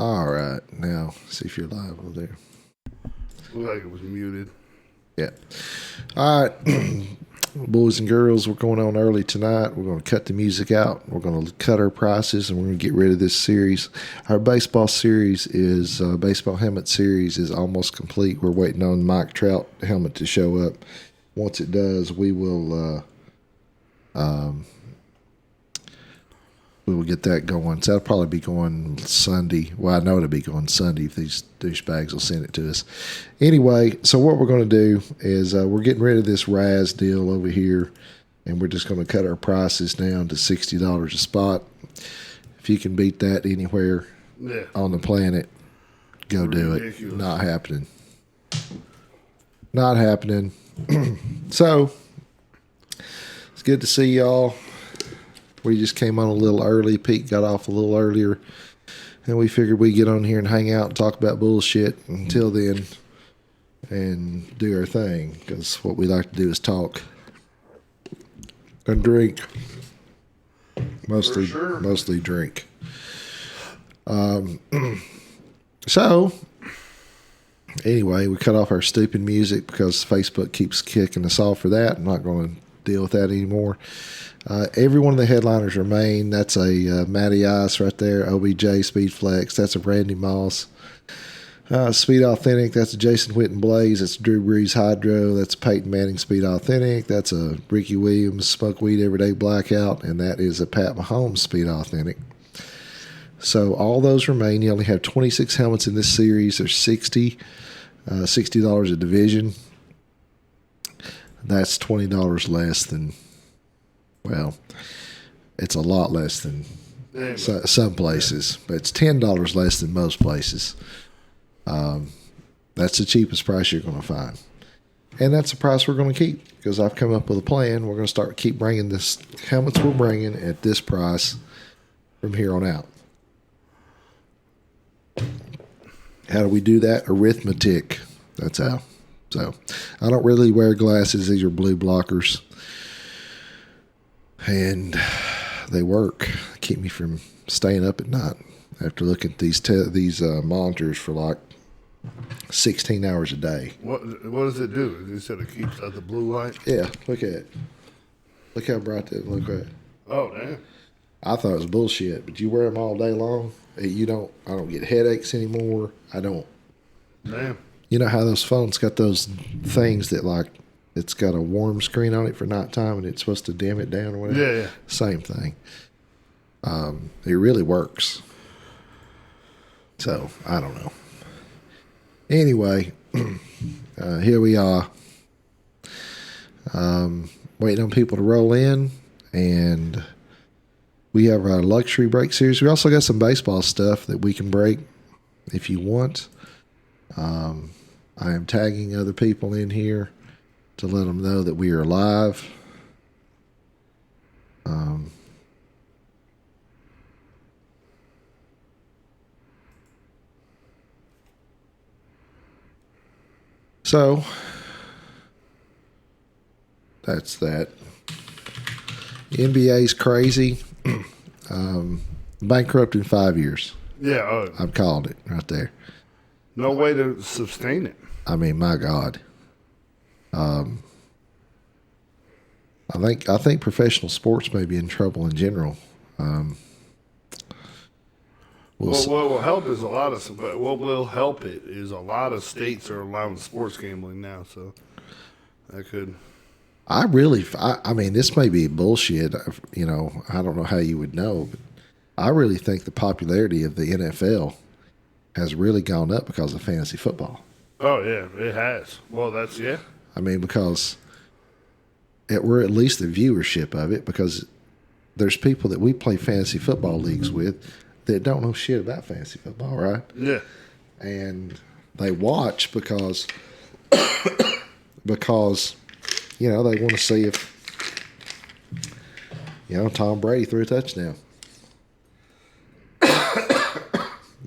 All right, now see if you're live over there. Looked like it was muted. Yeah. All right, boys and girls, we're going on early tonight. We're going to cut the music out. We're going to cut our prices, and we're going to get rid of this series. Our baseball series is baseball helmet series is almost complete. We're waiting on Mike Trout helmet to show up. Once it does, we will get that going. So that'll probably be going Sunday. Well, I know it'll be going Sunday if these douchebags will send it to us. Anyway, so what we're going to do is we're getting rid of this Raz deal over here, and we're just going to cut our prices down to $60 a spot. If you can beat that anywhere on the planet, go do it. Not happening. Not happening. So, it's good to see y'all. We just came on a little early. Pete got off a little earlier. And we figured we'd get on here and hang out and talk about bullshit until then and do our thing. Because what we like to do is talk and drink. Mostly drink. So, anyway, we cut off our stupid music because Facebook keeps kicking us off for that. I'm not going to deal with that anymore. Every one of the headliners remain. That's a Matty Ice right there. OBJ Speed Flex. That's a Randy Moss. Speed Authentic. That's a Jason Witten Blaze. That's a Drew Brees Hydro. That's a Peyton Manning Speed Authentic. That's a Ricky Williams Smoke Weed Everyday Blackout. And that is a Pat Mahomes Speed Authentic. So all those remain. You only have 26 helmets in this series. There's $60 a division. That's $20 less than, well, it's a lot less than some places, but it's $10 less than most places. That's the cheapest price you're going to find. And that's the price we're going to keep because I've come up with a plan. We're going to keep bringing this helmets we're bringing at this price from here on out. How do we do that? Arithmetic. That's how. So I don't really wear glasses. These are blue blockers. And they work. Keep me from staying up at night after looking at these monitors for like 16 hours a day. What does it do? You said it keeps out the blue light? Yeah, look at it. Look how bright that look at. Oh, damn. I thought it was bullshit, but you wear them all day long. I don't get headaches anymore. I don't. Damn. You know how those phones got those things that like it's got a warm screen on it for nighttime and it's supposed to dim it down or whatever? Yeah. Same thing. It really works. So, I don't know. Anyway, here we are. Waiting on people to roll in, and we have our luxury break series. We also got some baseball stuff that we can break if you want. I am tagging other people in here to let them know that we are live. So that's that. NBA's crazy. Bankrupt in 5 years. Yeah. I've called it right there. No way to sustain it. I mean, my God. I think professional sports may be in trouble in general. What will help is a lot of states are allowing sports gambling now, so that could. I mean, this may be bullshit. I don't know how you would know, but I really think the popularity of the NFL has really gone up because of fantasy football. Oh, yeah, it has. Well, yeah. I mean, because we're at least the viewership of it, because there's people that we play fantasy football leagues with that don't know shit about fantasy football, right? Yeah. And they watch because they want to see if, Tom Brady threw a touchdown.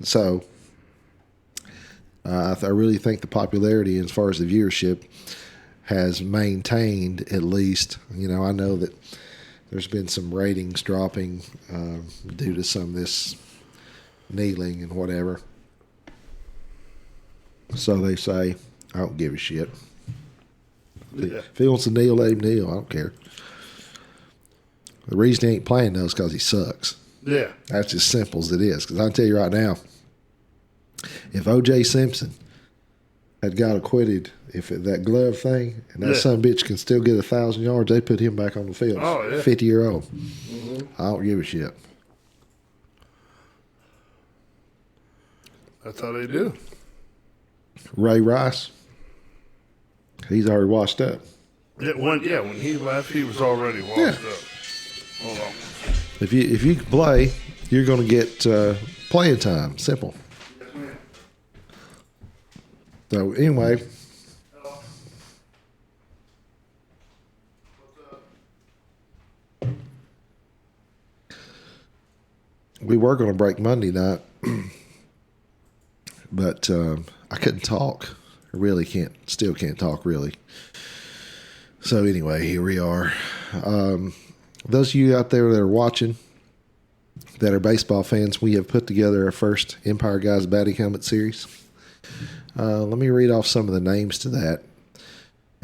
So, I really think the popularity as far as the viewership has maintained at least. I know that there's been some ratings dropping due to some of this kneeling and whatever. So they say, I don't give a shit. Yeah. If he wants to kneel, let him kneel. I don't care. The reason he ain't playing though is because he sucks. Yeah. That's as simple as it is. Because I can tell you right now, if O.J. Simpson had got acquitted, if that glove thing, and that son of a bitch can still get 1,000 yards, they put him back on the field. Oh, yeah. 50-year-old. I don't give a shit. That's how they do. Ray Rice, he's already washed up. When he left, he was already washed up. Hold on. If you can play, you're going to get playing time. Simple. So anyway, we were going to break Monday night, but I couldn't talk. I really still can't talk really. So anyway, here we are. Those of you out there that are watching, that are baseball fans, we have put together our first Empire Guys batting helmet series. Let me read off some of the names to that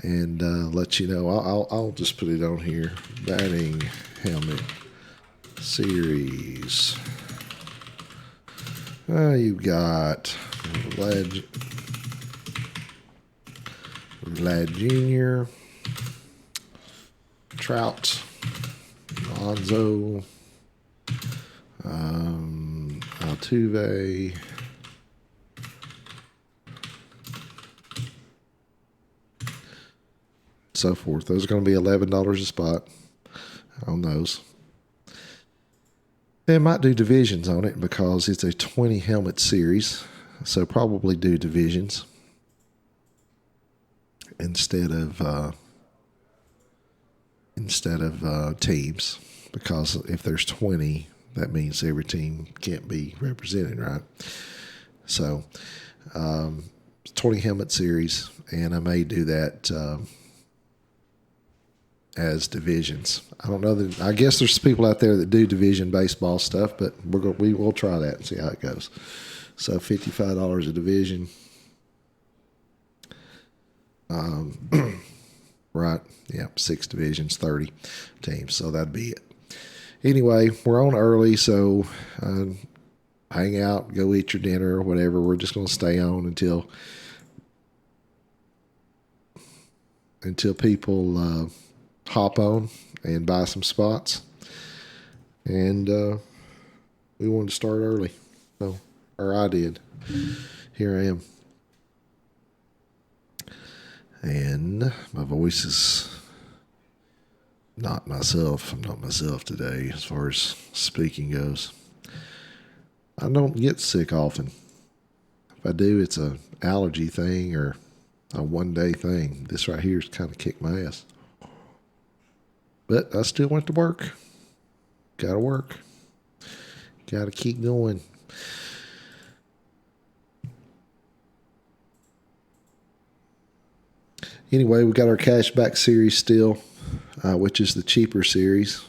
and let you know. I'll just put it on here. Batting helmet series. You've got Vlad Jr., Trout, Alonso, Altuve, so forth. Those are going to be $11 a spot on those. They might do divisions on it because it's a 20 helmet series, so probably do divisions instead of teams, because if there's 20, that means every team can't be represented, right? So 20 helmet series, and I may do that as divisions. I don't know that. I guess there's people out there that do division baseball stuff, but we will try that and see how it goes. So $55 a division. Right. Yeah. 6 divisions, 30 teams. So that'd be it. Anyway, we're on early, so hang out, go eat your dinner or whatever. We're just going to stay on until people hop on and buy some spots. And we wanted to start early. Or I did. Here I am. And my voice is not myself. I'm not myself today as far as speaking goes. I don't get sick often. If I do, it's an allergy thing or a one-day thing. This right here's kind of kicked my ass. But I still went to work. Gotta work. Gotta keep going. Anyway, we got our cashback series still, which is the cheaper series.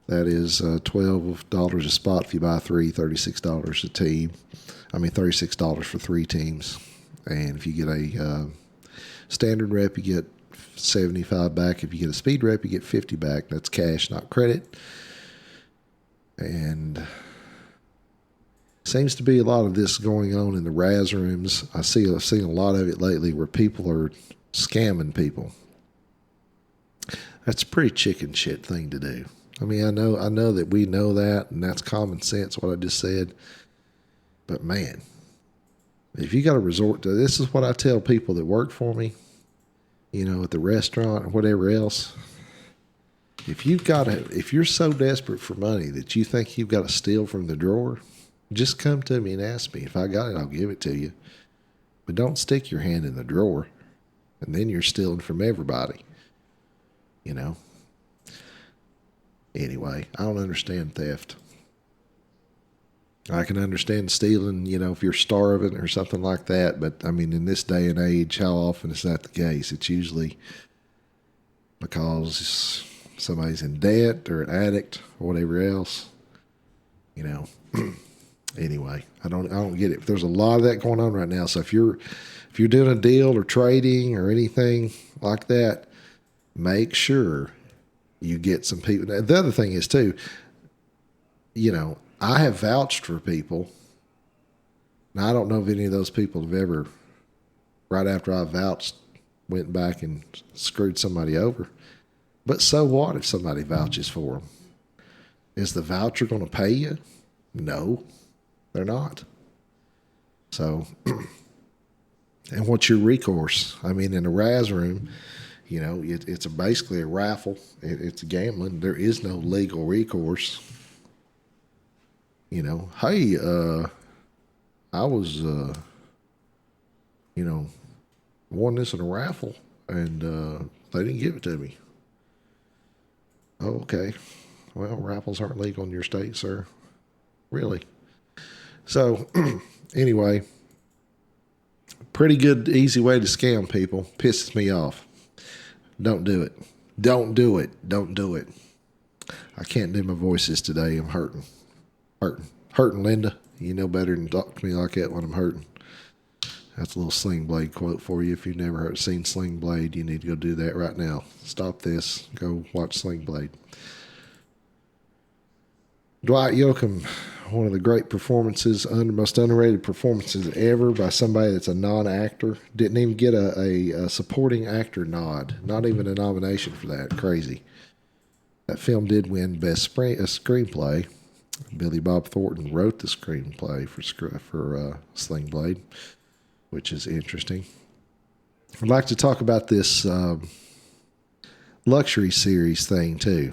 That is $12 a spot if you buy 3, $36 a team. I mean, $36 for 3 teams. And if you get a standard rep, you get $75 back. If you get a speed rep, you get $50 back. That's cash, not credit. And seems to be a lot of this going on in the Raz rooms. I've seen a lot of it lately where people are scamming people. That's a pretty chicken shit thing to do. I mean, I know that we know that, and that's common sense, what I just said. But man, if you got to resort to this, is what I tell people that work for me, at the restaurant or whatever else. If you're so desperate for money that you think you've got to steal from the drawer, just come to me and ask me. If I got it, I'll give it to you. But don't stick your hand in the drawer, and then you're stealing from everybody. Anyway, I don't understand theft. I can understand stealing, if you're starving or something like that. But, I mean, in this day and age, how often is that the case? It's usually because somebody's in debt or an addict or whatever else. Anyway, I don't get it. There's a lot of that going on right now. So if you're doing a deal or trading or anything like that, make sure you get some people. Now, the other thing is too, I have vouched for people. Now I don't know if any of those people have ever, right after I vouched, went back and screwed somebody over. But so what if somebody vouches for them? Is the voucher going to pay you? No, they're not. So, and what's your recourse? I mean, in a Raz room, it's basically a raffle. It's gambling. There is no legal recourse. Hey, I was, won this in a raffle, and they didn't give it to me. Oh, okay. Well, raffles aren't legal in your state, sir. Really? So, anyway, pretty good, easy way to scam people. Pisses me off. Don't do it. Don't do it. Don't do it. I can't do my voices today. I'm hurting. Hurting, Linda. You know better than talk to me like that when I'm hurting. That's a little Sling Blade quote for you. If you've never seen Sling Blade, you need to go do that right now. Stop this. Go watch Sling Blade. Dwight Yoakam, one of the great performances, most underrated performances ever by somebody that's a non-actor. Didn't even get a supporting actor nod. Not even a nomination for that. Crazy. That film did win Best Screenplay. Billy Bob Thornton wrote the screenplay for Sling Blade, which is interesting. I'd like to talk about this luxury series thing too.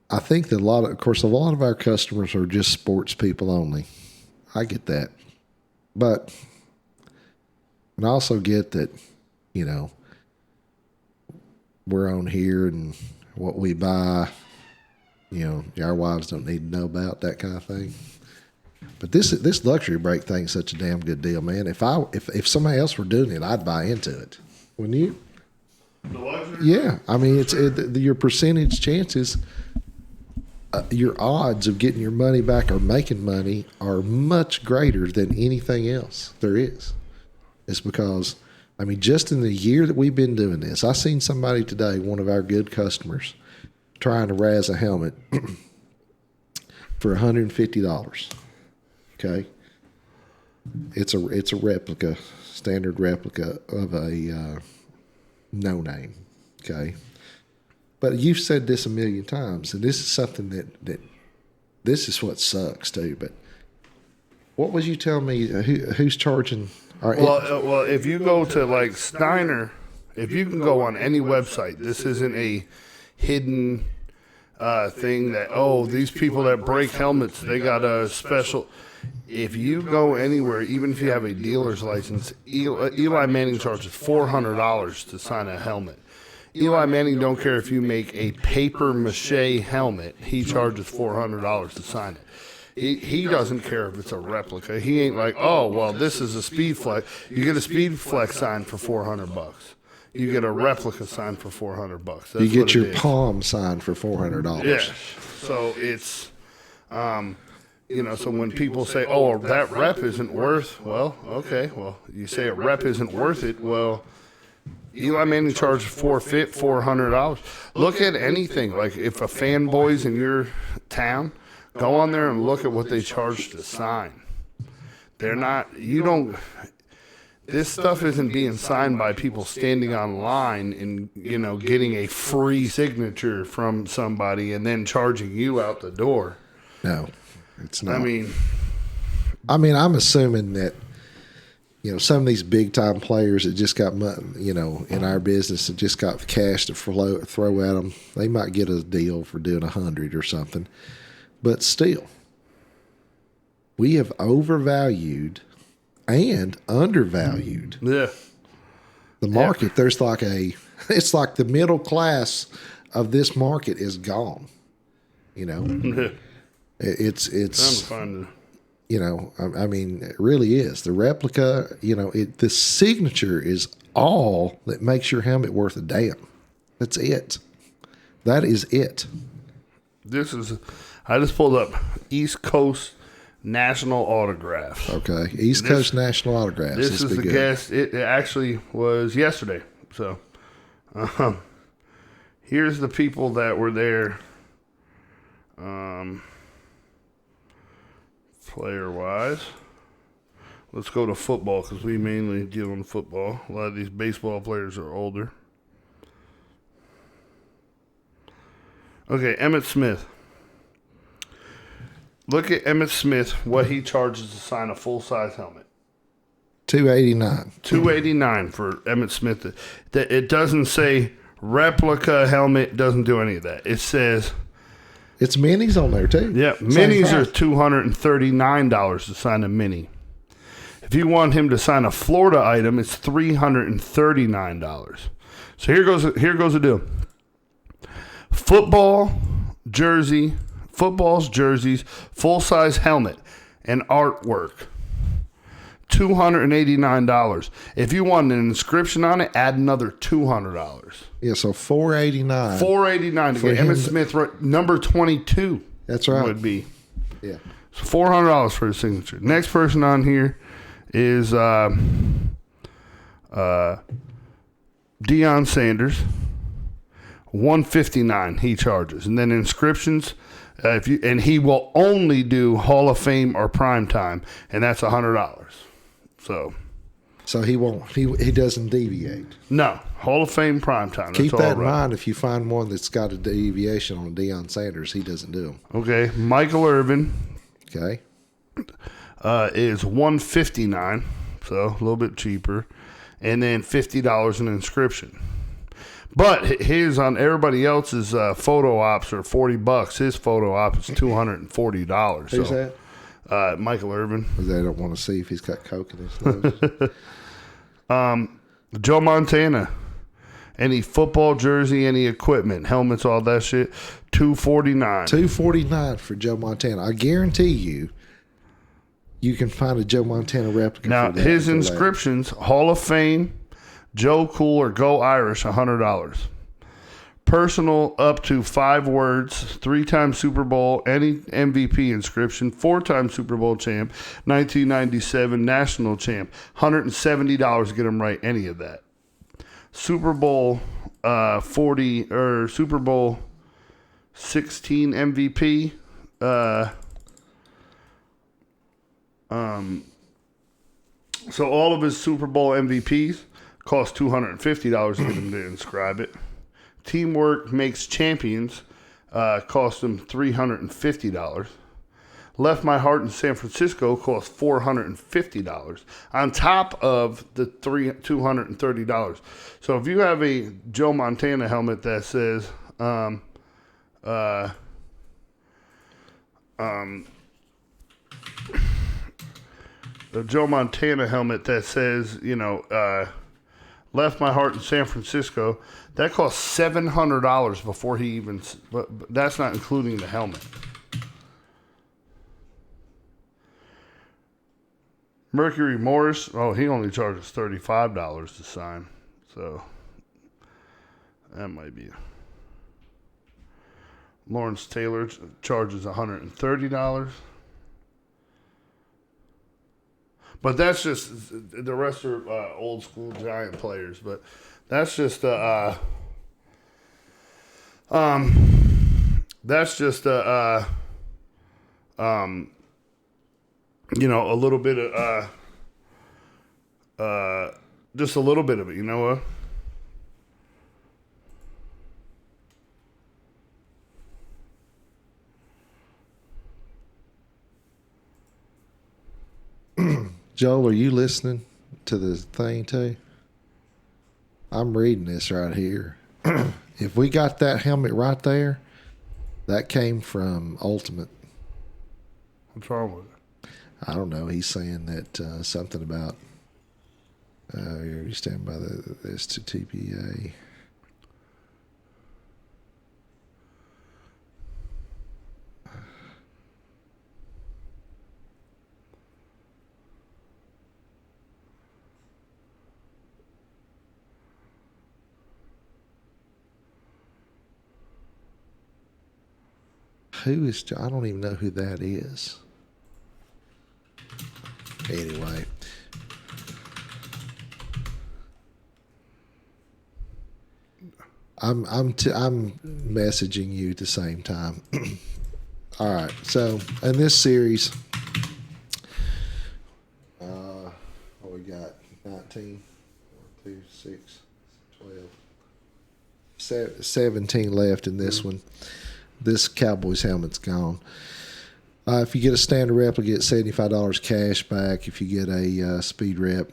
I think that a lot of our customers are just sports people only. I get that. But I also get that, we're on here and what we buy, our wives don't need to know about that kind of thing. But this luxury break thing's such a damn good deal, man. If somebody else were doing it, I'd buy into it. Wouldn't you? The luxury? Yeah. I mean, your percentage chances, your odds of getting your money back or making money are much greater than anything else there is. It's because, just in the year that we've been doing this, I seen somebody today, one of our good customers, trying to razz a helmet for $150. Okay, it's a replica, standard replica of a no name. Okay, but you've said this a million times, and this is something that this is what sucks too. But what was you telling me? Who's charging? Well, if you go to like Steiner, if you can go on any website, this isn't a hidden thing that these people that break helmets, they got a special. If you go anywhere, even if you have a dealer's license, Eli Manning charges $400 to sign a helmet. Eli Manning don't care if you make a paper mache helmet. He charges $400 to sign it. He doesn't care if it's a replica. He ain't like, this is a Speed Flex. You get a Speed Flex sign for $400. You get a replica sign for $400. You get your palm signed for $400. Yeah. So it's, so when people say, that rep isn't worth, you say a rep isn't worth it. Well, Eli Manning charges $400. Look at anything. Like if a fanboy's in your town, go on there and look at what they charge to sign. This stuff isn't being signed by people standing online and, getting a free signature from somebody and then charging you out the door. No, it's not. I'm assuming that, some of these big time players that just got money, in our business that just got cash to throw at them, they might get a deal for doing 100 or something. But still, we have overvalued and undervalued the market. Yeah. There's it's like the middle class of this market is gone. It's fun. It really is. The replica, the signature is all that makes your helmet worth a damn. That's it. That is it. I just pulled up East Coast National Autographs. Okay. East Coast National Autographs. This is the guest. It actually was yesterday. So, here's the people that were there. Player-wise. Let's go to football because we mainly deal in football. A lot of these baseball players are older. Okay, Emmitt Smith. Look at Emmitt Smith, what he charges to sign a full-size helmet. $289. $289 for Emmitt Smith. It doesn't say replica helmet, doesn't do any of that. It says... It's minis on there, too. Yeah, minis are $239 to sign a mini. If you want him to sign a Florida item, it's $339. So here goes the deal. Football's jerseys, full-size helmet, and artwork. $289. If you want an inscription on it, add another $200. Yeah, so $489. $489 to get Emmitt Smith number 22. That's right. Would be. Yeah. So $400 for his signature. Next person on here is Deion Sanders. $159 he charges, and then inscriptions. And he will only do Hall of Fame or prime time, and that's $100. So he won't. He doesn't deviate. No, Hall of Fame prime time. Keep that in mind. If you find one that's got a deviation on Deion Sanders, he doesn't do them. Okay, Michael Irvin. Okay, is $159, so a little bit cheaper, and then $50 an inscription. But his on everybody else's photo ops are $40. His photo op is $240. Who's that? Michael Irvin. They don't want to see if he's got coke in his nose. Joe Montana. Any football jersey, any equipment, helmets, all that shit. $249. $249 for Joe Montana. I guarantee you can find a Joe Montana replica. Now for that, his inscriptions: Hall of Fame, Joe Cool or Go Irish, $100. Personal up to 5 words, 3-time Super Bowl, any MVP inscription, 4-time Super Bowl champ, 1997 national champ, $170 to get him right, any of that. Super Bowl 40 or Super Bowl 16 MVP. So all of his Super Bowl MVPs cost $250 to get him to inscribe it. Teamwork Makes Champions cost him $350. Left My Heart in San Francisco cost $450 on top of the $230. So if you have a Joe Montana helmet that says the Joe Montana helmet that says, Left My Heart in San Francisco, that costs $700 before he even, but that's not including the helmet. Mercury Morris, he only charges $35 to sign, so that might be. Lawrence Taylor charges $130. But that's just, the rest are old school Giant players. But that's just a little bit of just a little bit of it. You know what? Joel, are you listening to the thing too? I'm reading this right here. If we got that helmet right there, that came from Ultimate. What's wrong with it? I don't know. He's saying that something about you stand by this to TPA. Who is? I don't even know who that is. Anyway. I'm messaging you at the same time. All right. So in this series, what we got? 19, 2, 6, 12, 17 left in this one. This Cowboys helmet's gone. If you get a standard replica, you get $75 cash back. If you get a speed rep,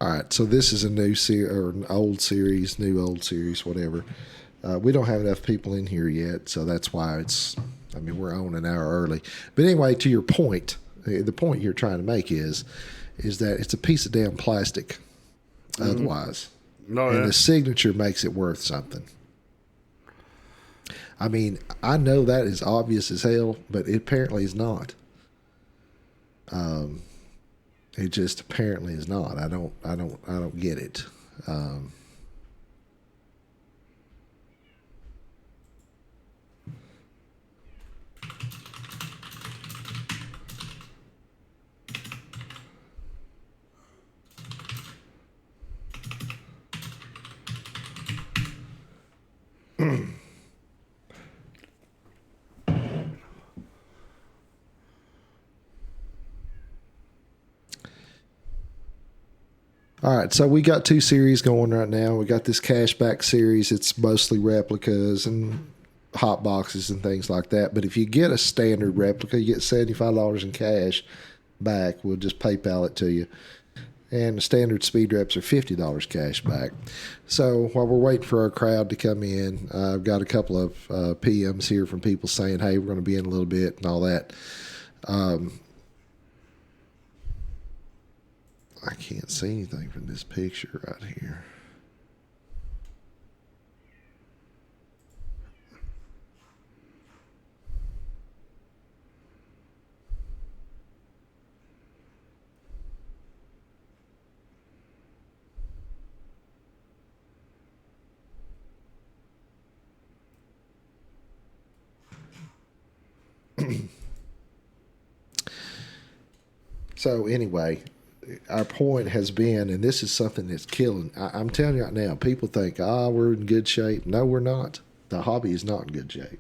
all right, so this is a new series or an old series, new old series, whatever. We don't have enough people in here yet, so that's why it's. I mean, we're on an hour early. But anyway, to your point, the point you're trying to make is that it's a piece of damn plastic. Otherwise, and the signature makes it worth something. I mean, I know that is obvious as hell, but it apparently is not. It just apparently is not. I don't get it. All right, so we got two series going right now. We got this cashback series. It's mostly replicas and hot boxes and things like that. But if you get a standard replica, you get $75 in cash back. We'll just PayPal it to you. And the standard speed reps are $50 cash back. So while we're waiting for our crowd to come in, I've got a couple of PMs here from people saying, hey, we're going to be in a little bit and all that. I can't see anything from this picture right here. So anyway, our point has been, and this is something that's killing. I'm telling you right now, people think, we're in good shape. No, we're not. The hobby is not in good shape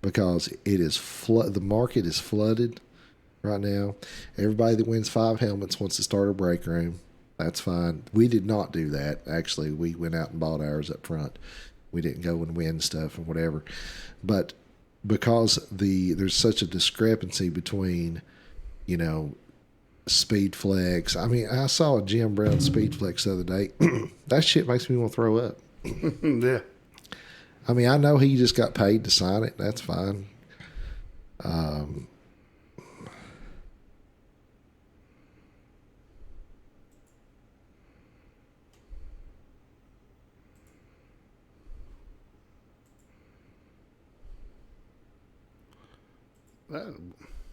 because it is the market is flooded right now. Everybody that wins 5 helmets wants to start a break room. That's fine. We did not do that. Actually, we went out and bought ours up front. We didn't go and win stuff and whatever. But because there's such a discrepancy between, Speed Flex. I mean, I saw a Jim Brown Speed Flex the other day. That shit makes me want to throw up. Yeah. I mean, I know he just got paid to sign it. That's fine.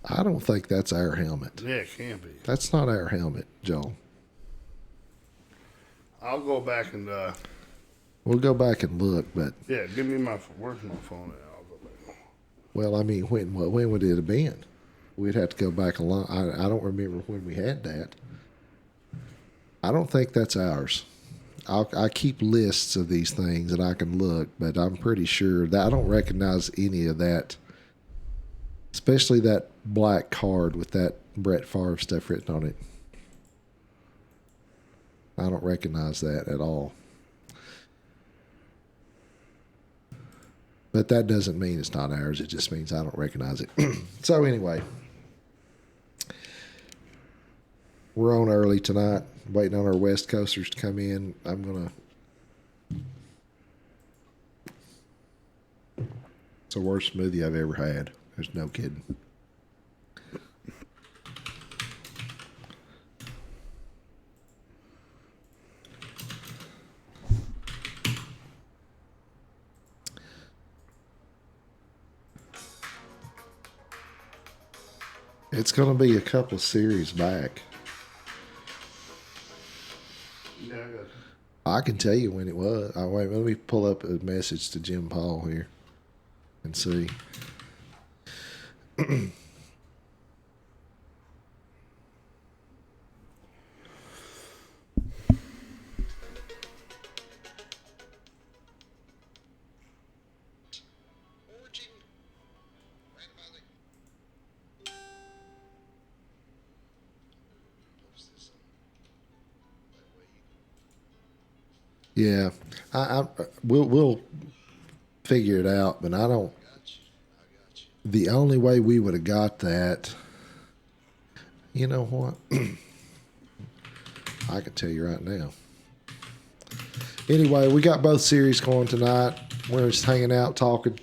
I don't think that's our helmet. Yeah, it can be. That's not our helmet, Joel. I'll go back and. We'll go back and look, but. Yeah, give me where's my phone at? I'll go back. Well, I mean, when would it have been? We'd have to go back a long. I don't remember when we had that. I don't think that's ours. I keep lists of these things and I can look, but I'm pretty sure that I don't recognize any of that. Especially that black card with that Brett Favre stuff written on it. I don't recognize that at all. But that doesn't mean it's not ours. It just means I don't recognize it. So anyway, we're on early tonight, waiting on our West Coasters to come in. I'm going to It's the worst smoothie I've ever had. There's no kidding. It's going to be a couple of series back. Yeah, I got you. I can tell you when it was. Wait, let me pull up a message to Jim Paul here and see. Yeah, we'll figure it out, but I don't. The only way we would have got that, you know what? I can tell you right now. Anyway, we got both series going tonight. We're just hanging out, talking,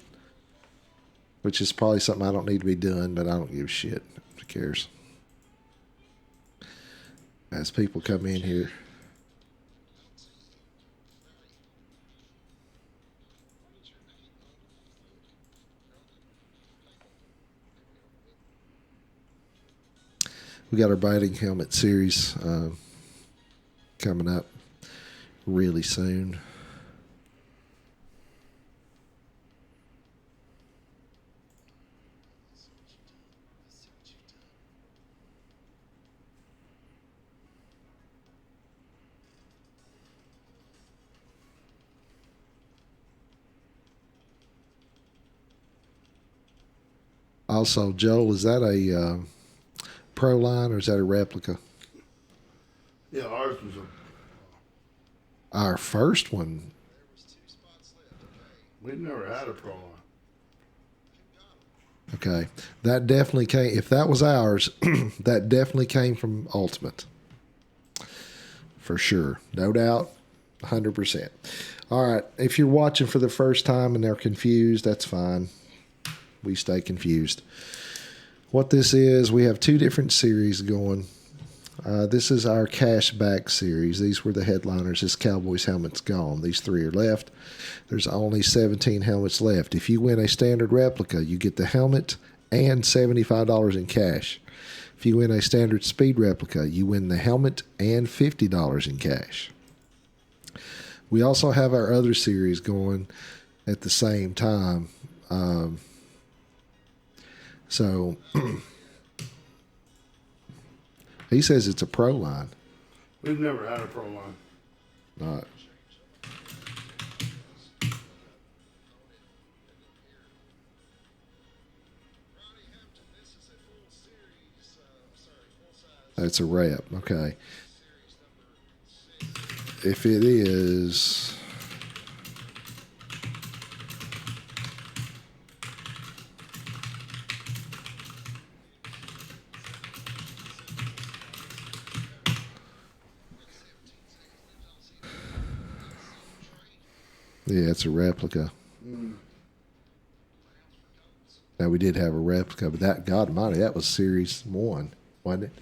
which is probably something I don't need to be doing, but I don't give a shit. Who cares? As people come in here. We got our biting helmet series coming up really soon. Also, Joel, is that a Pro line or is that a replica? Yeah, ours was Our first one. we've never had a Pro line. Okay, that definitely came. If that was ours, that definitely came from Ultimate, for sure, no doubt, 100%. All right, if you're watching for the first time and they're confused, that's fine. We stay confused. What this is, we have two different series going. This is our cashback series. These were the headliners. This Cowboys helmet's gone. These three are left. There's only 17 helmets left. If you win a standard replica, you get the helmet and $75 in cash. If you win a standard speed replica, you win the helmet and $50 in cash. We also have our other series going at the same time. So he says it's a pro line. We've never had a Pro line. Not. That's a rep. Okay. If it is. Yeah, it's a replica. Now, we did have a replica, but that, God Almighty, that was Series 1, wasn't it?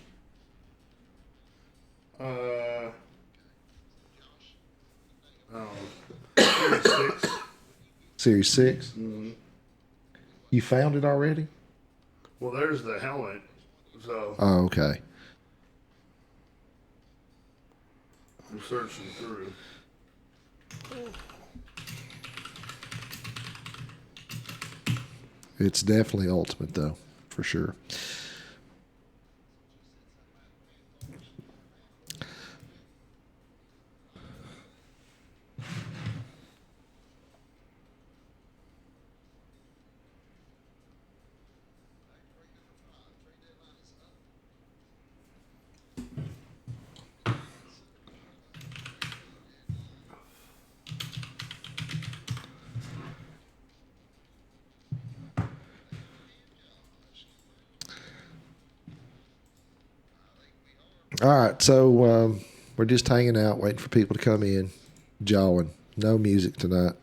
Series 6. Series 6? You found it already? Well, there's the helmet. So Oh, okay. I'm searching through. It's definitely Ultimate, though, for sure. All right, so we're just hanging out, waiting for people to come in, jawing. No music tonight.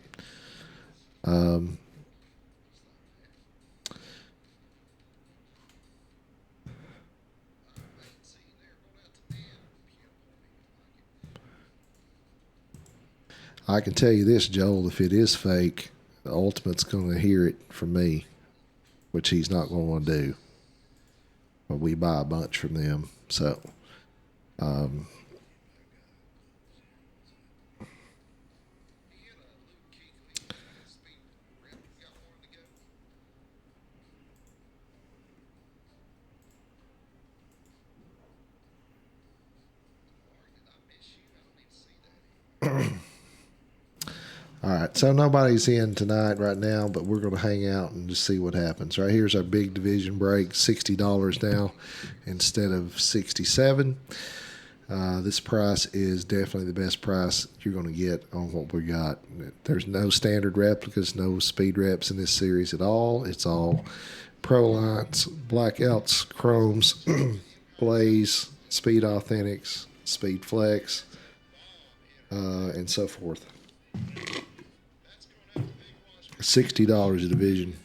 I can tell you this, Joel, if it is fake, the Ultimate's going to hear it from me, which he's not going to want to do. But we buy a bunch from them. So, um, all right. So nobody's in tonight right now, but we're going to hang out and just see what happens. Right here's our big division break, $60 now instead of 67. This price is definitely the best price you're going to get on what we got. There's no standard replicas, no speed reps in this series at all. It's all Pro Lines, Blackouts, Chromes, Blaze, Speed Authentics, Speed Flex, and so forth. $60 a division.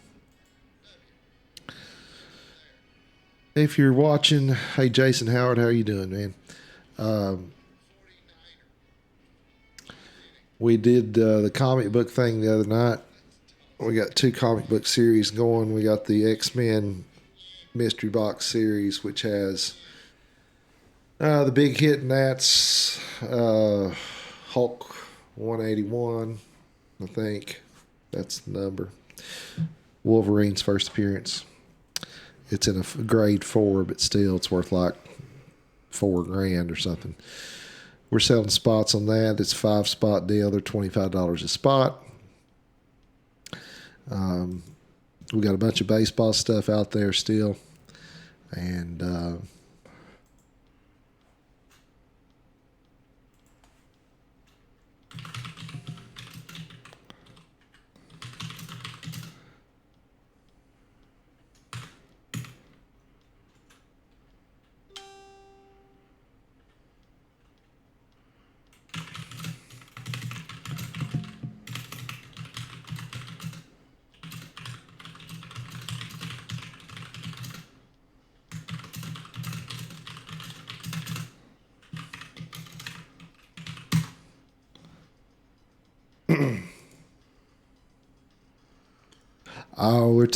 If you're watching, hey Jason Howard, how are you doing, man? We did the comic book thing the other night. We got 2 comic book series going. We got the X-Men Mystery Box series, which has the big hit, and that's Hulk 181, I think. That's the number. Wolverine's first appearance. It's in a grade 4, but still it's worth like $4,000 or something. We're selling spots on that. It's a 5-spot deal. They're $25 a spot. We got a bunch of baseball stuff out there still. And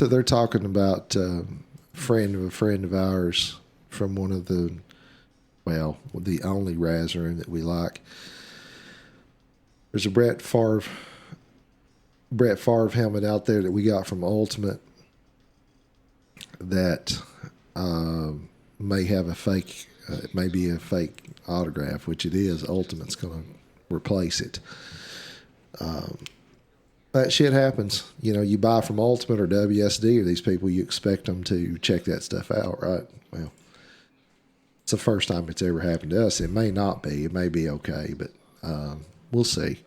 they're talking about friend of a friend of ours from one of the, well, the only Razzoon that we like. There's a Brett Favre helmet out there that we got from Ultimate that may have a fake, it may be a fake autograph, which it is. Ultimate's going to replace it. That shit happens. You know, you buy from Ultimate or WSD or these people, you expect them to check that stuff out, right? Well, it's the first time it's ever happened to us. It may not be. It may be okay, but we'll see.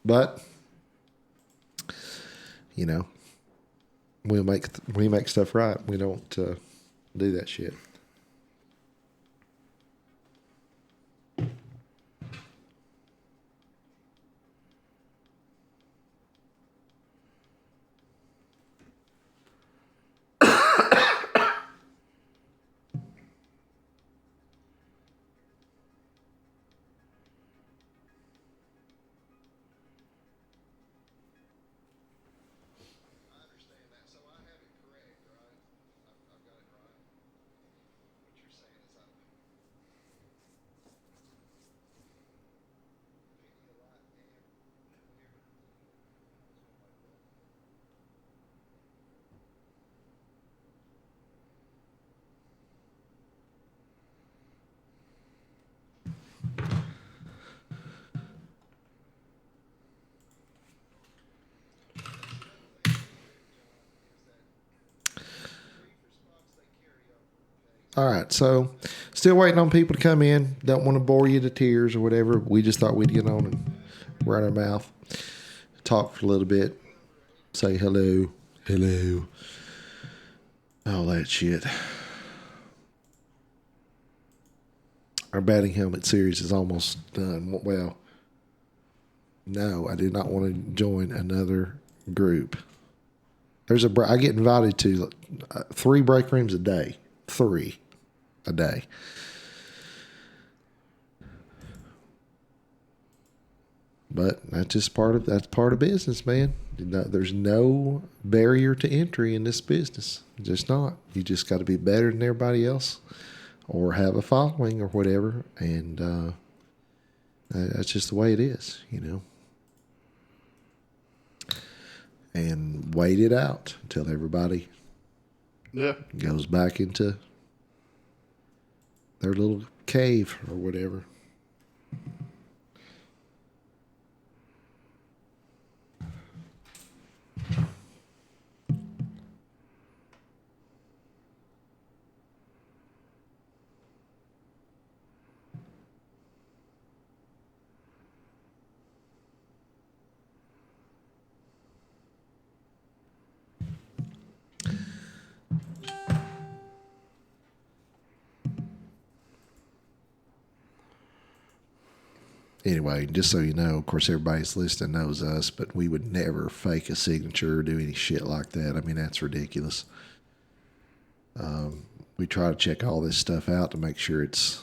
But you know, we make stuff right. We don't do that shit. All right, so still waiting on people to come in. Don't want to bore you to tears or whatever. We just thought we'd get on and run our mouth, talk for a little bit, say hello, all that shit. Our batting helmet series is almost done. Well, no, I do not want to join another group. I get invited to 3 break rooms a day. 3 a day. But that's part of business, man. There's no barrier to entry in this business. Just not. You just got to be better than everybody else, or have a following, or whatever. And that's just the way it is, And wait it out until everybody goes back into their little cave or whatever. Anyway, just so you know, of course, everybody's listening knows us, but we would never fake a signature or do any shit like that. I mean, that's ridiculous. We try to check all this stuff out to make sure it's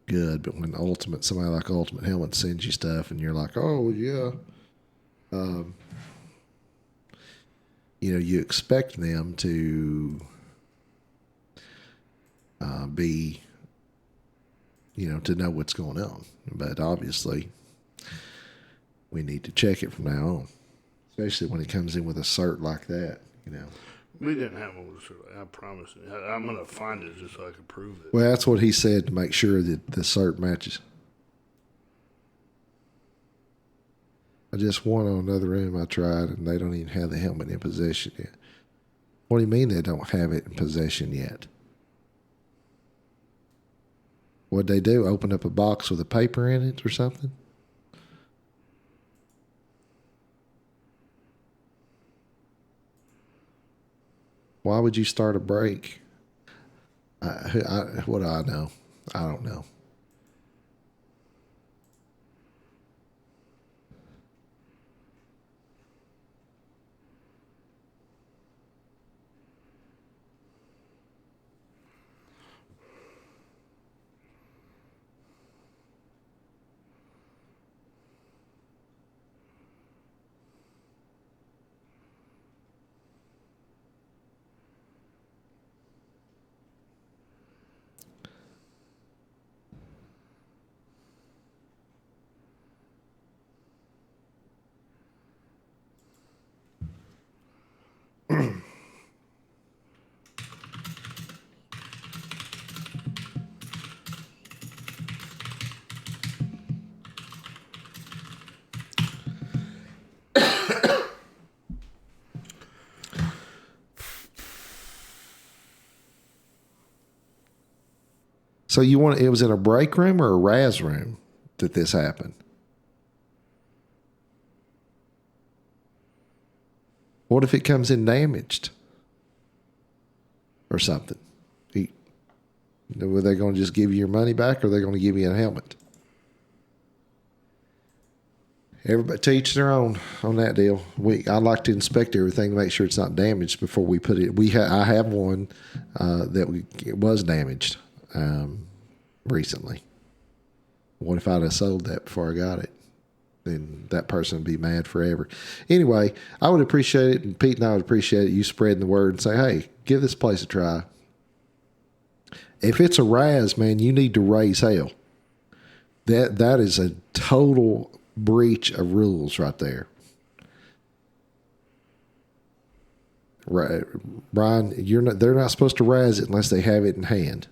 good, but when somebody like Ultimate Helmet sends you stuff and you're like, oh, yeah, you expect them to be, to know what's going on. But obviously, we need to check it from now on, especially when it comes in with a cert like that, We didn't have one with cert. I promise you. I'm going to find it just so I can prove it. Well, that's what he said, to make sure that the cert matches. I just won on another room I tried, and they don't even have the helmet in possession yet. What do you mean they don't have it in possession yet? What'd they do? Open up a box with a paper in it or something? Why would you start a break? What do I know? I don't know. So it was in a break room or a RAS room that this happened? What if it comes in damaged or something? Were they going to just give you your money back, or are they going to give you a helmet? Everybody to each their own on that deal. I like to inspect everything to make sure it's not damaged before we put it. I have one it was damaged recently. What if I'd have sold that before I got it? Then that person would be mad forever. Anyway, I would appreciate it, and Pete and I would appreciate it, you spreading the word and say, hey, give this place a try. If it's a RAS, man, you need to raise hell. That is a total breach of rules right there. Right, Brian, they're not supposed to RAS it unless they have it in hand.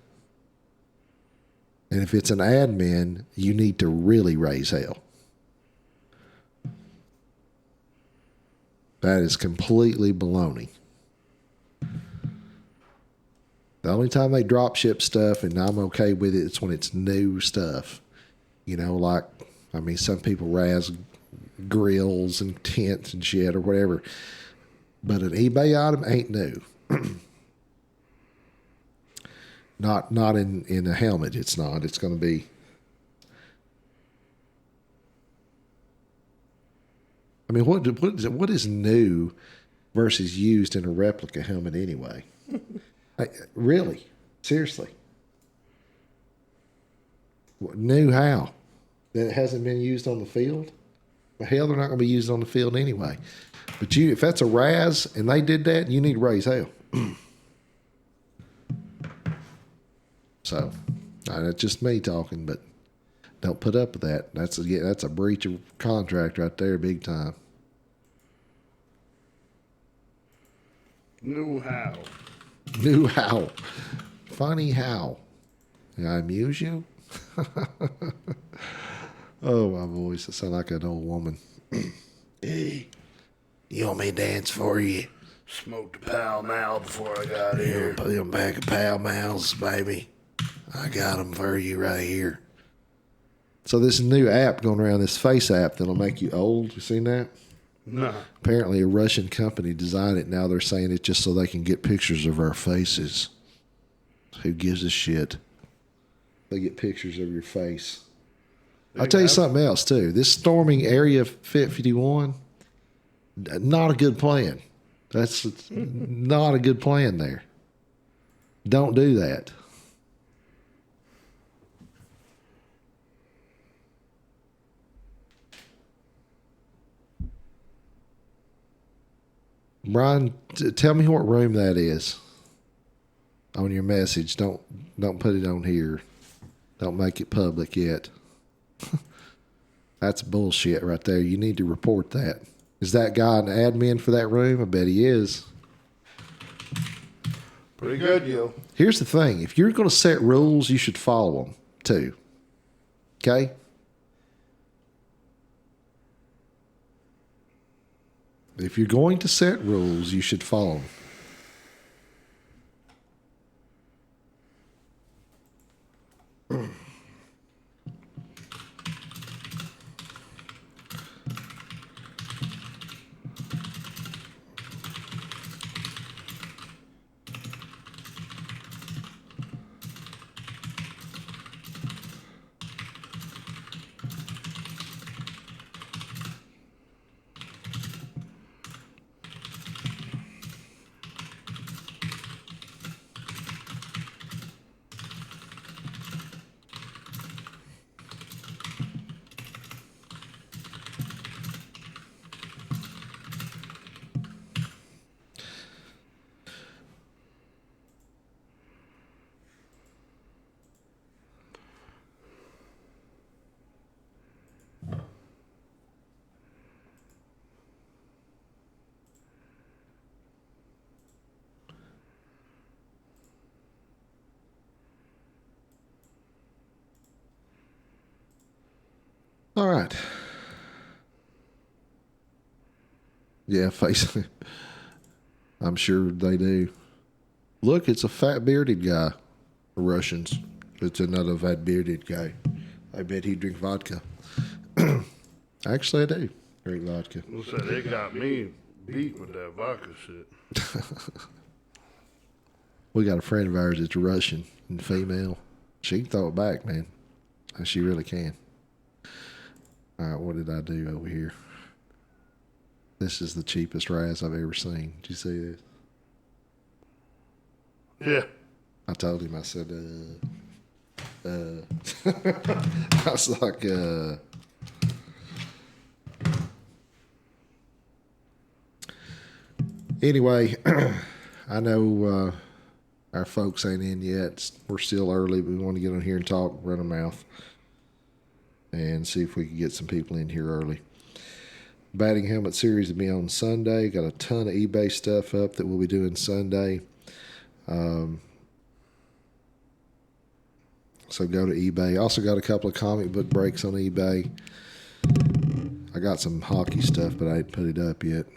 And if it's an admin, you need to really raise hell. That is completely baloney. The only time they drop ship stuff, and I'm okay with it, it's when it's new stuff. Some people RAS grills and tents and shit or whatever. But an eBay item ain't new. Not in a helmet. It's not. It's going to be. I mean, what is new versus used in a replica helmet anyway? Really? Seriously? New how? That it hasn't been used on the field? Well, hell, they're not going to be used on the field anyway. But if that's a RAS and they did that, you need to raise hell. So, that's just me talking, but don't put up with that. That's a breach of contract right there, big time. New how? New how? Funny how? Did I amuse you? Oh, my voice. I sound like an old woman. Hey, you want me to dance for you? Smoked a Pall Mall before I got here. Put them back of Pall Malls, baby. I got them for you right here. So this new app going around, this face app that'll make you old. You seen that? No. Apparently a Russian company designed it. Now they're saying it just so they can get pictures of our faces. Who gives a shit? They get pictures of your face. I'll tell you something else, too. This storming Area 51, not a good plan. That's not a good plan there. Don't do that. Brian, tell me what room that is on your message. Don't put it on here. Don't make it public yet. That's bullshit right there. You need to report that. Is that guy an admin for that room? I bet he is. Pretty good, yo. Here's the thing. If you're going to set rules, you should follow them, too. Okay? If you're going to set rules, you should follow them. All right. Yeah, face. I'm sure they do. Look, it's a fat bearded guy. The Russians. It's another fat bearded guy. I bet he drink vodka. Actually, I do drink vodka. What's that? They got me beat with that vodka shit. We got a friend of ours that's Russian and female. She can throw it back, man. She really can. All right, what did I do over here? This is the cheapest Raz I've ever seen. Did you see this? Yeah. I told him, I said, I was like, Anyway, I know our folks ain't in yet. We're still early, but we want to get on here and talk, run a mouth, and see if we can get some people in here early. Batting helmet series will be on Sunday. Got a ton of eBay stuff up that we'll be doing Sunday. So go to eBay. Also got a couple of comic book breaks on eBay. I got some hockey stuff, but I ain't put it up yet.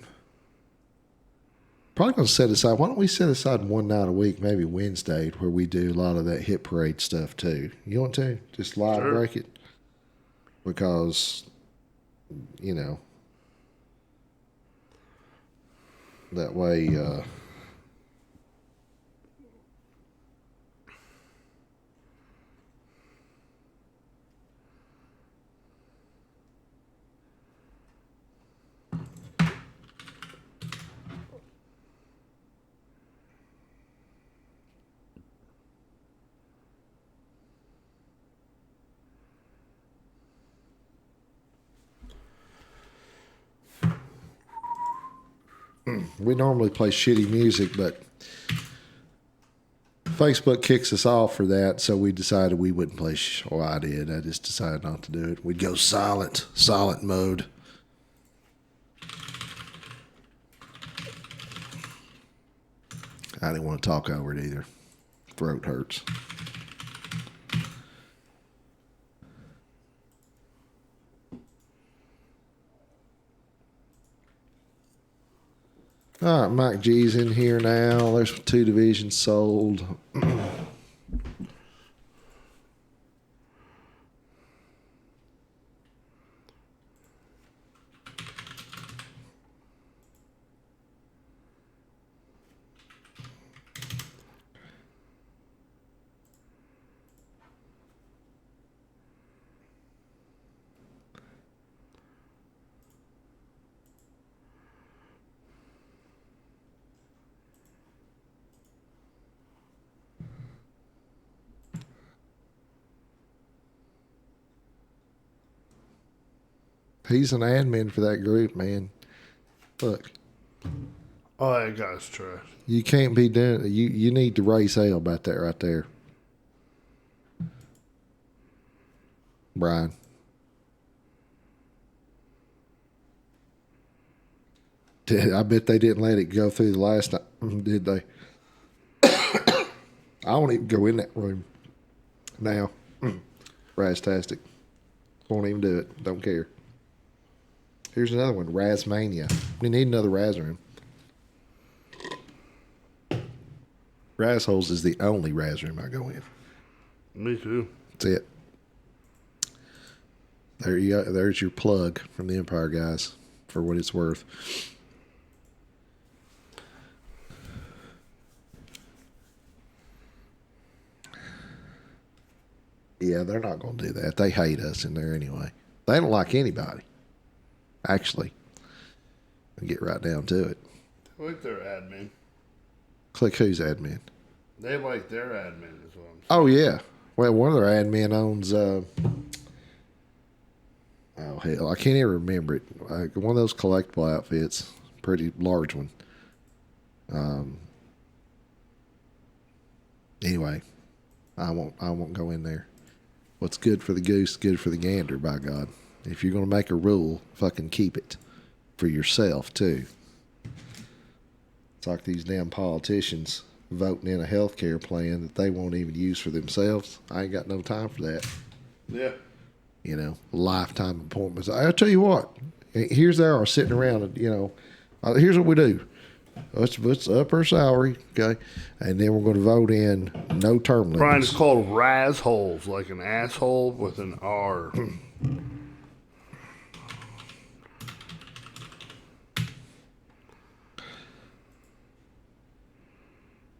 Probably going to set aside. Why don't we set aside one night a week, maybe Wednesday, where we do a lot of that hit parade stuff too? You want to? Just live break it? Because, you know, that way we normally play shitty music, but Facebook kicks us off for that, so we decided we wouldn't play. Well, I did. I just decided not to do it. We'd go silent mode. I didn't want to talk over it either. Throat hurts. All right, Mike G's in here now. There's 2 divisions sold. He's an admin for that group, man. Look, Oh, that guy's trash. you can't be doing. You need to raise hell about that right there, Brian. I bet they didn't let it go through the last time, did they? I won't even go in that room now. Raztastic. Won't even do it. Don't care. Here's another one, Razmania. We need another Raz room. Razholes is the only Raz room I go in. Me too. That's it. There you go. There's your plug from the Empire guys for what it's worth. Yeah, they're not going to do that. They hate us in there anyway. They don't like anybody. Actually, I'll get right down to it. I like their admin. Click who's admin. They like their admin as well. Oh yeah. Well, one of their admin owns. Oh hell, I can't even remember it. One of those collectible outfits, pretty large one. Anyway, I won't go in there. What's good for the goose, good for the gander. By God, if you're gonna make a rule, fucking keep it for yourself too. It's like these damn politicians voting in a health care plan that they won't even use for themselves. I ain't got no time for that. Yeah. You know, lifetime appointments. I'll tell you what, here's they are sitting around, here's what we do. Let's up her salary, okay? And then we're going to vote in no term limits. Brian, it's called Razholes, like an asshole with an R.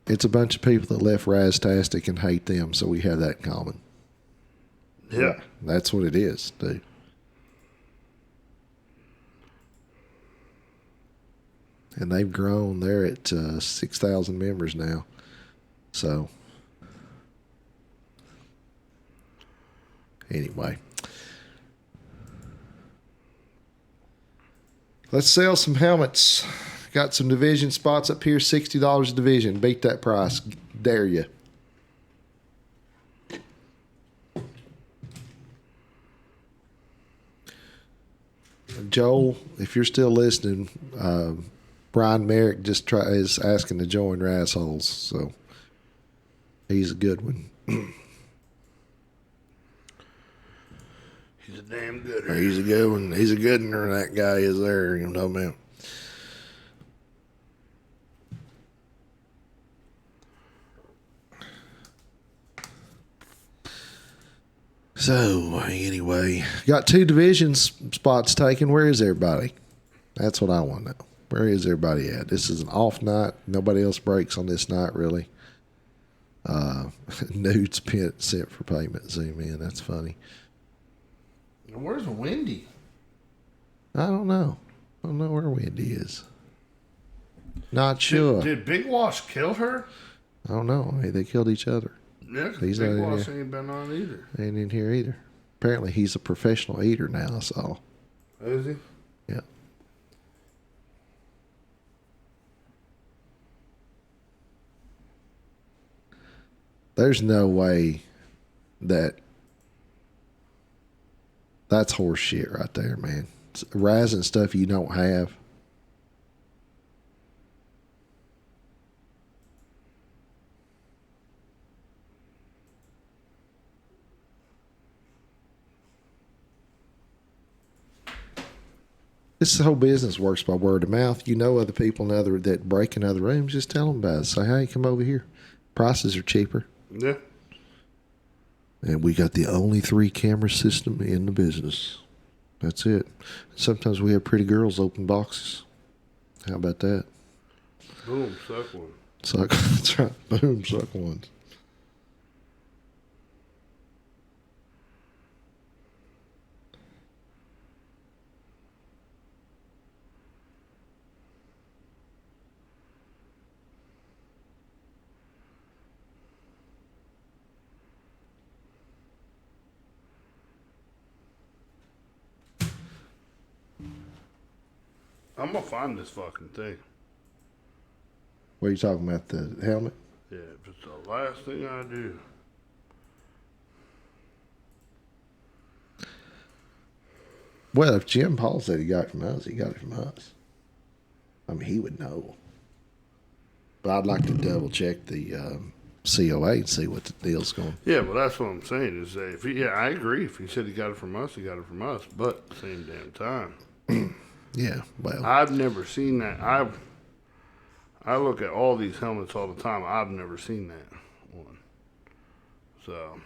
It's a bunch of people that left Raztastic and hate them, so we have that in common. Yeah. That's what it is, dude. And they've grown. They're at 6,000 members now. So, anyway. Let's sell some helmets. Got some division spots up here, $60 a division. Beat that price. Dare you. Joel, if you're still listening, Brian Merrick is asking to join Rassholes, so he's a good one. He's a damn good He's a good one. He's a good one. That guy is there, man. So, anyway, got 2 division spots taken. Where is everybody? That's what I want to know. Where is everybody at? This is an off night. Nobody else breaks on this night, really. Nudes sent for payment. Zoom in. That's funny. Where's Wendy? I don't know. I don't know where Wendy is. Not sure. Did Big Wash kill her? I don't know. Maybe they killed each other. Yeah, 'cause He's Big not in Wash here. ain't been on either. Ain't in here either. Apparently, he's a professional eater now, I saw. Is he? Yeah. There's no way that's horse shit right there, man. It's razzing stuff you don't have. This whole business works by word of mouth. You know other people that break in other rooms. Just tell them about it. Say, hey, come over here. Prices are cheaper. Yeah. And we got the only 3-camera system in the business. That's it. Sometimes we have pretty girls open boxes. How about that? Boom, suck one. Suck. That's right. Boom, suck ones. I'm gonna find this fucking thing. What are you talking about? The helmet? Yeah, if it's the last thing I do. Well, if Jim Paul said he got it from us, he got it from us. I mean, he would know. But I'd like to double check the COA and see what the deal's going. Yeah, well, that's what I'm saying. Is that I agree. If he said he got it from us, he got it from us. But at the same damn time, Yeah, well, I've never seen that. I look at all these helmets all the time. I've never seen that one. So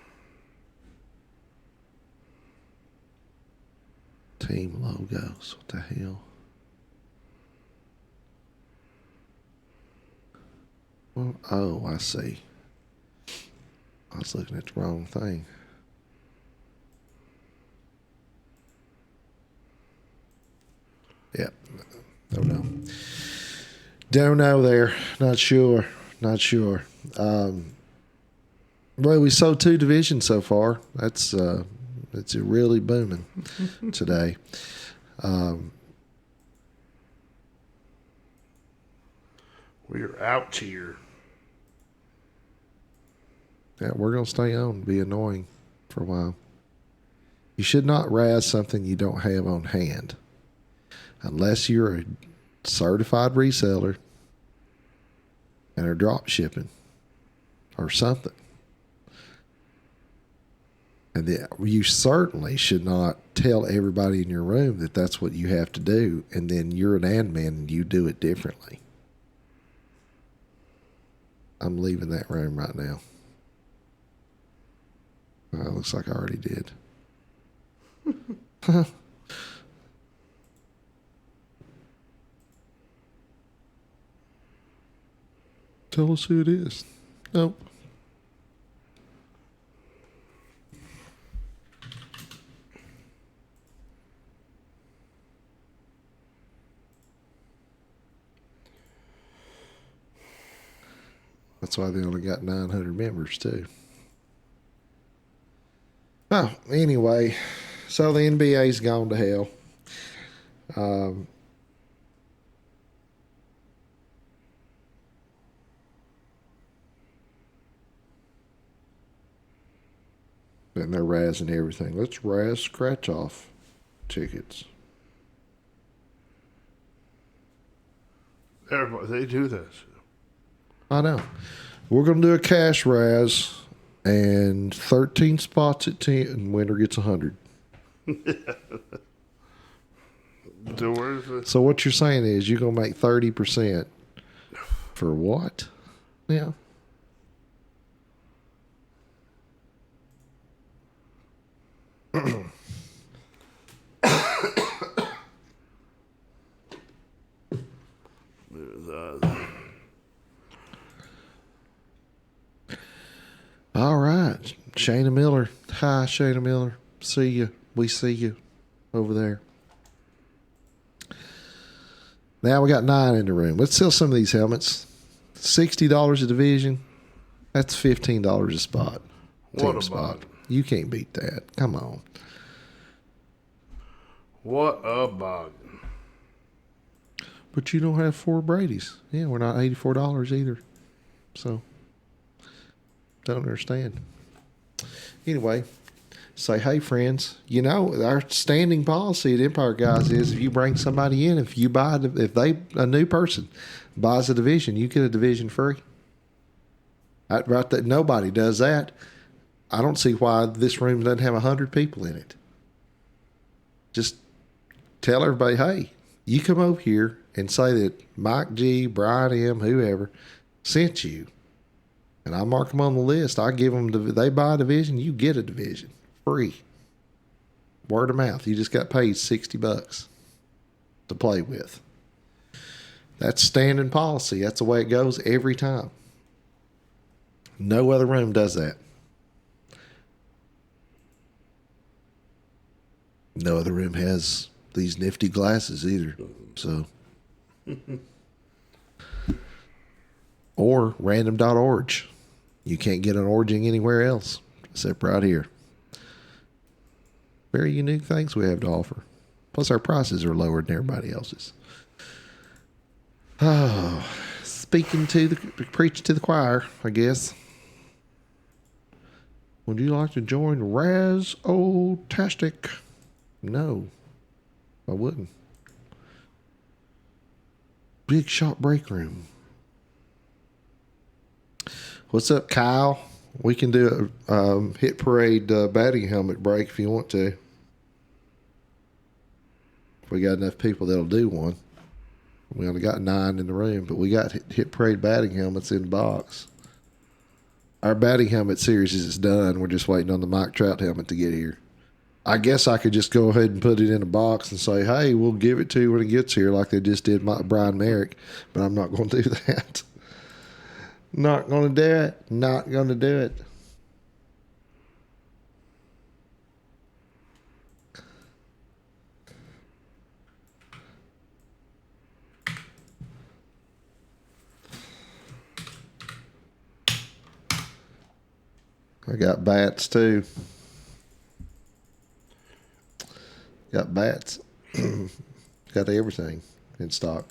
team logos. What the hell? Well, oh, I see. I was looking at the wrong thing. Yep. Don't know. Don't know there. Not sure. Not sure. Well, we sold 2 divisions so far. It's really booming today. we're out here. Yeah, we're going to stay on and be annoying for a while. You should not razz something you don't have on hand. Unless you're a certified reseller and are drop shipping or something. And you certainly should not tell everybody in your room that that's what you have to do, and then you're an admin and you do it differently. I'm leaving that room right now. Looks like I already did. Tell us who it is. Nope. That's why they only got 900 members, too. Oh, anyway, so the NBA's gone to hell. And they're razzing everything. Let's razz scratch off tickets. Everybody, they do this. I know. We're going to do a cash razz and 13 spots at 10, and winner gets 100. So where's this? So what you're saying is you're going to make 30% for what? Yeah. All right. Shayna Miller. Hi, Shayna Miller. See you. We see you over there. Now we got 9 in the room. Let's sell some of these helmets. $60 a division. That's $15 a spot. What Team a spot. bargain. You can't beat that. Come on. What a bargain. But you don't have 4 Brady's. Yeah, we're not $84 either. So Don't understand. Anyway, say, hey, friends, you know, our standing policy at Empire Guys is if you bring somebody in, if a new person buys a division, you get a division free. Right, that nobody does that. I don't see why this room doesn't have 100 people in it. Just tell everybody, hey, you come over here and say that Mike G, Brian M, whoever sent you, and I mark them on the list. I give them, they buy a division, you get a division free. Word of mouth. You just got paid $60 to play with. That's standing policy. That's the way it goes every time. No other room does that. No other room has these nifty glasses either. So, or random.org. You can't get an orging anywhere else except right here. Very unique things we have to offer. Plus, our prices are lower than everybody else's. Oh, preaching to the choir, I guess. Would you like to join Raz-O-Tastic? No, I wouldn't. Big Shot Break Room. What's up, Kyle? We can do a Hit Parade batting helmet break if you want to. If we got enough people that'll do one. We only got 9 in the room, but we got Hit Parade batting helmets in the box. Our batting helmet series is done. We're just waiting on the Mike Trout helmet to get here. I guess I could just go ahead and put it in a box and say, hey, we'll give it to you when it gets here, like they just did Brian Merrick, but I'm not going to do that. Not going to do it. Not going to do it. I got bats too. Got bats. Got everything in stock.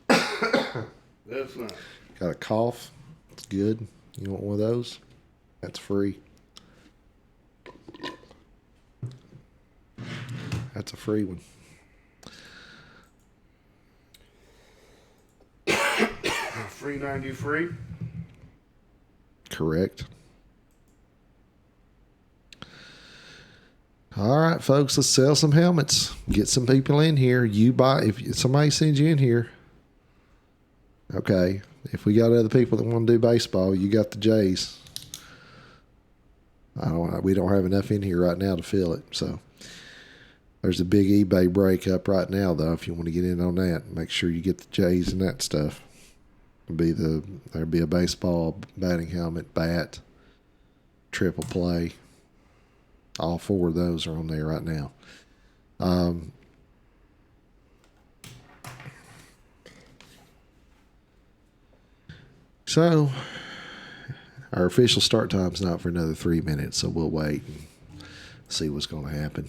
That's not. Got a cough. It's good. You want one of those? That's free. That's a free one. Free 90 free? Correct. All right, folks, let's sell some helmets. Get some people in here. If somebody sends you in here, okay. If we got other people that want to do baseball, you got the Jays. We don't have enough in here right now to fill it. So there's a big eBay breakup right now, though. If you want to get in on that, make sure you get the Jays and that stuff. There'll be a baseball batting helmet, bat, triple play. All 4 of those are on there right now. So our official start time's not for another 3 minutes, so we'll wait and see what's going to happen.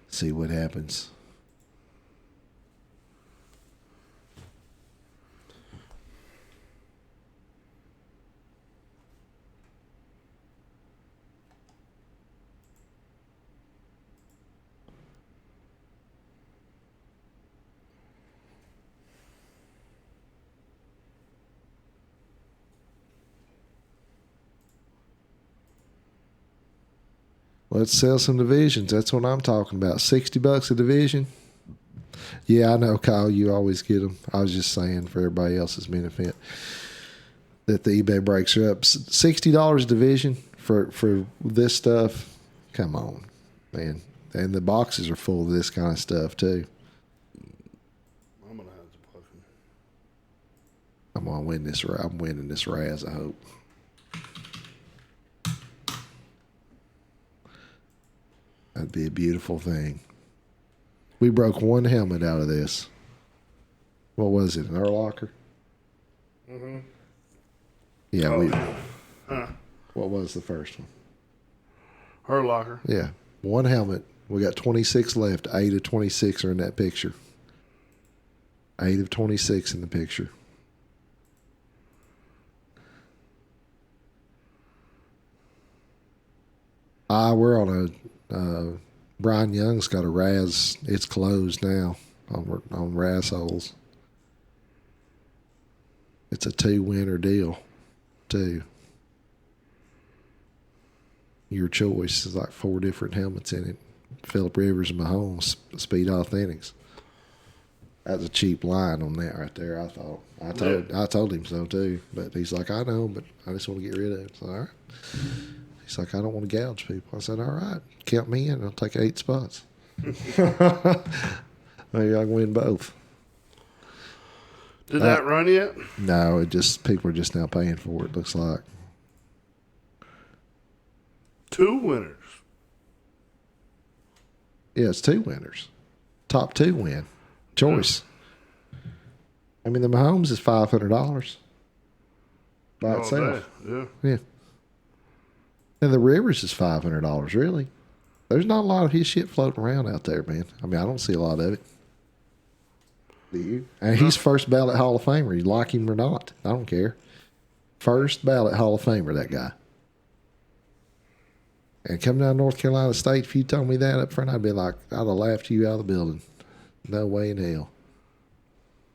See what happens. Let's sell some divisions. That's what I'm talking about. $60 a division. Yeah, I know, Kyle. You always get them. I was just saying for everybody else's benefit that the eBay breaks are up. $60 a division for this stuff. Come on, man. And the boxes are full of this kind of stuff too. I'm gonna have to fucking. I'm gonna win this. I'm winning this Raz, I hope. That'd be a beautiful thing. We broke one helmet out of this. What was it, an Urlacher? Mm-hmm. Yeah, Huh. What was the first one? Urlacher. Yeah, one helmet. We got 26 left. 8 of 26 are in that picture. 8 of 26 in the picture. We're on a Brian Young's got a Raz. It's closed now on Raz holes. It's a 2-winner deal, too. Your choice is like 4 different helmets in it. Philip Rivers and Mahomes Speed Authentics. That's a cheap line on that right there. I thought. I told him so too, but he's like, I know, but I just want to get rid of it. So, all right. He's like, I don't want to gouge people. I said, all right, count me in. I'll take 8 spots. Maybe I can win both. Did that run yet? No, people are just now paying for it. Looks like 2 winners. Yeah, it's 2 winners. Top 2 win. Choice. I mean, the Mahomes is $500 by itself. Yeah. And the Rivers is $500, really. There's not a lot of his shit floating around out there, man. I mean, I don't see a lot of it. Do you? And he's first ballot Hall of Famer. You like him or not. I don't care. First ballot Hall of Famer, that guy. And coming down to North Carolina State, if you told me that up front, I'd be like, I'd have laughed you out of the building. No way in hell.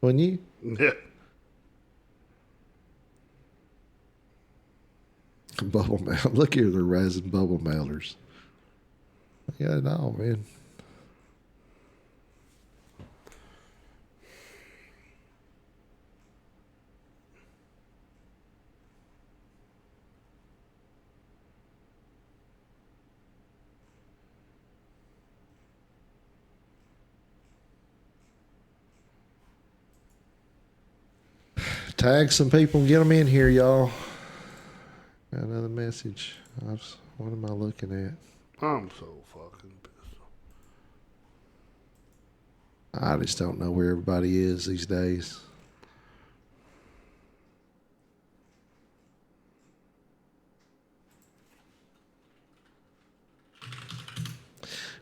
Wouldn't you? Yeah. Bubble mail. Look here, they're raising bubble mailers. Yeah, no, man. Tag some people and get them in here, y'all. Got another message. What am I looking at? I'm so fucking pissed. I just don't know where everybody is these days.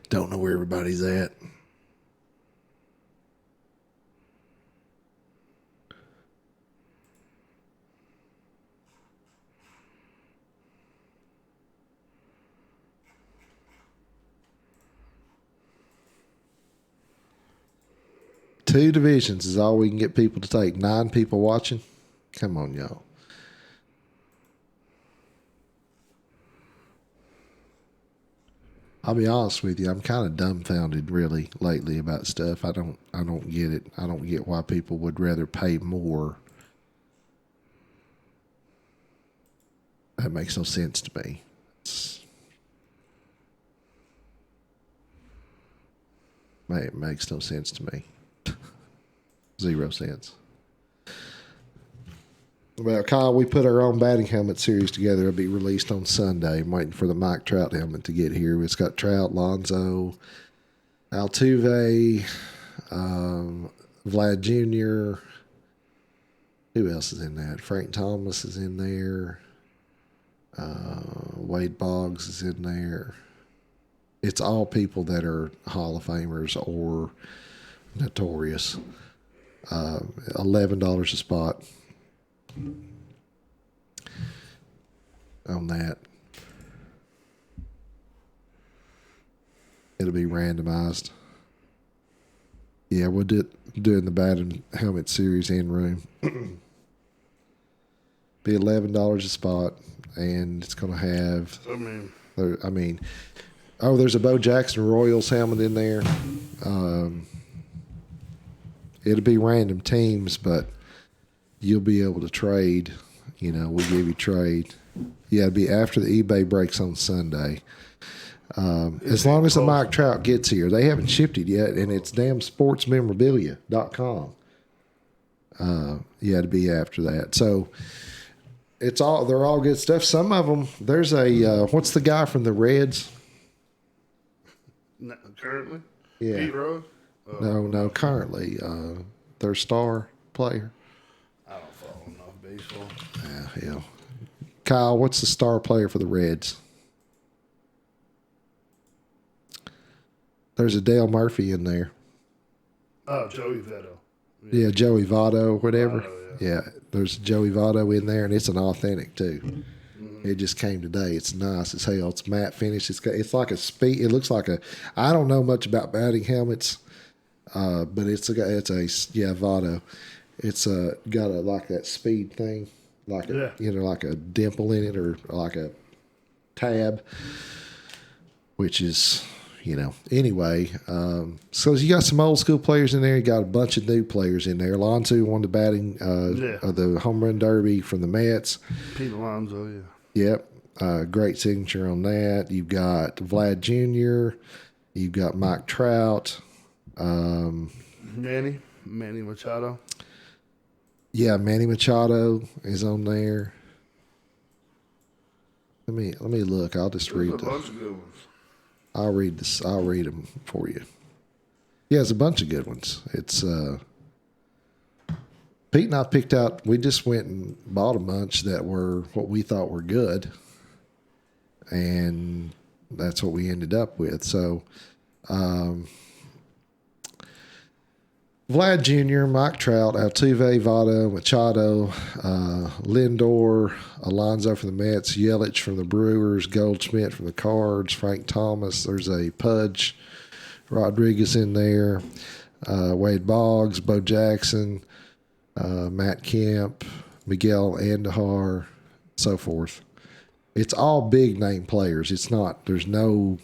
Don't know where everybody's at. Two divisions is all we can get people to take. 9 people watching. Come on, y'all. I'll be honest with you. I'm kind of dumbfounded, really, lately about stuff. I don't get it. I don't get why people would rather pay more. That makes no sense to me. It makes no sense to me. 0 cents. Well, Kyle, we put our own batting helmet series together. It'll be released on Sunday. I'm waiting for the Mike Trout helmet to get here. It's got Trout, Lonzo, Altuve, Vlad Jr. Who else is in that? Frank Thomas is in there. Wade Boggs is in there. It's all people that are Hall of Famers or notorious. $11 a spot on that. It'll be randomized. Yeah, we're doing the batting helmet series in room. Be $11 a spot, and it's going to have. There's a Bo Jackson Royals helmet in there. It'll be random teams, but you'll be able to trade. You know, we'll give you trade. Yeah, it'll be after the eBay breaks on Sunday. As long as the Mike Trout gets here. They haven't shipped it yet, and it's damn sportsmemorabilia.com. It'll be after that. So they're all good stuff. Some of them, there's what's the guy from the Reds? Currently? Yeah. Pete Rose? No, currently. Their star player. I don't follow enough baseball. Yeah, hell. Kyle, what's the star player for the Reds? There's a Dale Murphy in there. Oh, Joey Votto. Yeah, Joey Votto, whatever. Votto, yeah, there's Joey Votto in there, and it's an authentic, too. Mm-hmm. It just came today. It's nice as hell. It's matte finish. It's like a speed. It looks like a. I don't know much about batting helmets, but it's a Votto. It's got a like that speed thing, like a like a dimple in it or like a tab, which is anyway. So you got some old school players in there. You got a bunch of new players in there. Alonso won the batting, the home run derby from the Mets. Pete Alonso, yeah. Yep. Great signature on that. You've got Vlad Jr. You've got Mike Trout. Manny Machado. Yeah, Manny Machado is on there. Let me look. I'll just read a bunch of good ones. I'll read this. I'll read them for you. Yeah, it's a bunch of good ones. It's Pete and I picked out. We just went and bought a bunch that were what we thought were good, and that's what we ended up with. So, Vlad Jr., Mike Trout, Altuve, Votto, Machado, Lindor, Alonso from the Mets, Yelich from the Brewers, Goldschmidt from the Cards, Frank Thomas. There's a Pudge Rodriguez in there, Wade Boggs, Bo Jackson, Matt Kemp, Miguel Andujar, so forth. It's all big name players. It's not. There's no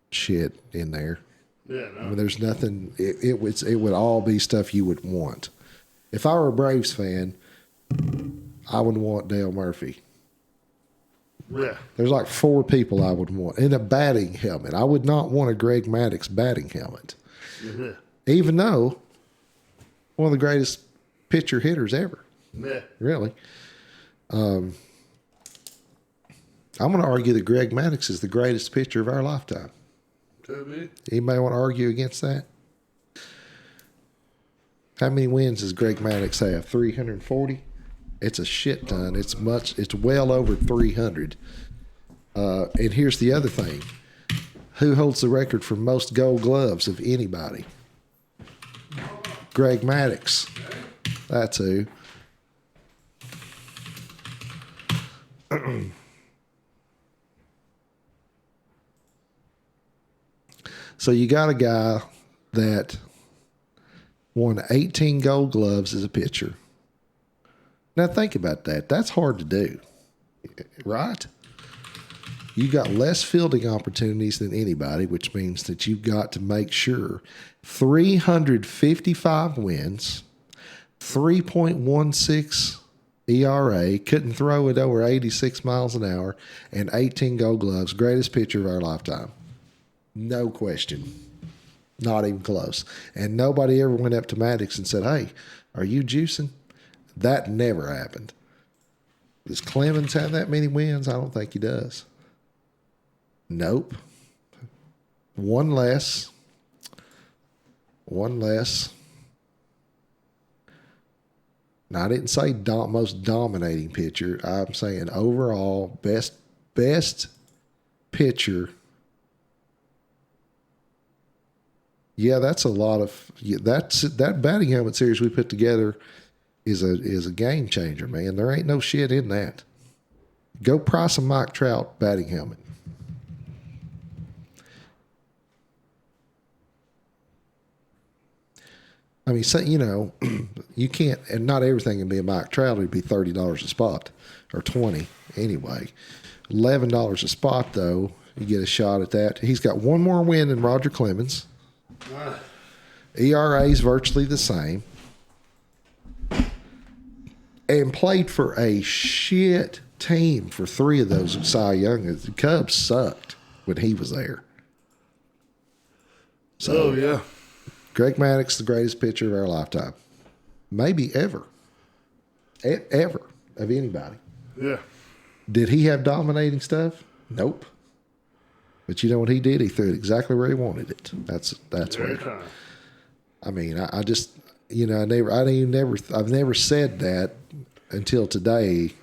shit in there. Yeah, no. I mean, there's nothing. It would all be stuff you would want. If I were a Braves fan, I would want Dale Murphy. Yeah. There's like 4 people I would want in a batting helmet. I would not want a Greg Maddux batting helmet, even though one of the greatest pitcher hitters ever. Yeah. Really. I'm going to argue that Greg Maddux is the greatest pitcher of our lifetime. Could be. Anybody want to argue against that? How many wins does Greg Maddux have? 340? It's a shit ton. It's well over 300. And here's the other thing. Who holds the record for most gold gloves of anybody? Greg Maddux. That's who. So you got a guy that won 18 gold gloves as a pitcher. Now think about that. That's hard to do, right? You got less fielding opportunities than anybody, which means that you've got to make sure 355 wins, 3.16 ERA, couldn't throw it over 86 miles an hour, and 18 gold gloves, greatest pitcher of our lifetime. No question. Not even close. And nobody ever went up to Maddux and said, "Hey, are you juicing?" That never happened. Does Clemens have that many wins? I don't think he does. Nope. One less. Now, I didn't say most dominating pitcher. I'm saying overall best pitcher. Yeah, that's a lot of that batting helmet series we put together is a game changer, man. There ain't no shit in that. Go price a Mike Trout batting helmet. I mean, say, you can't, and not everything can be a Mike Trout. It'd be $30 a spot, or $20 anyway. $11 a spot, though. You get a shot at that. He's got one more win than Roger Clemens. ERA is virtually the same. And played for a shit team for 3 of those Cy Young. The Cubs sucked when he was there. So, yeah. Greg Maddux, the greatest pitcher of our lifetime. Maybe ever. Ever. Of anybody. Yeah. Did he have dominating stuff? Nope. But you know what he did? He threw it exactly where he wanted it. That's Every where. time. I mean, I just, I've never said that until today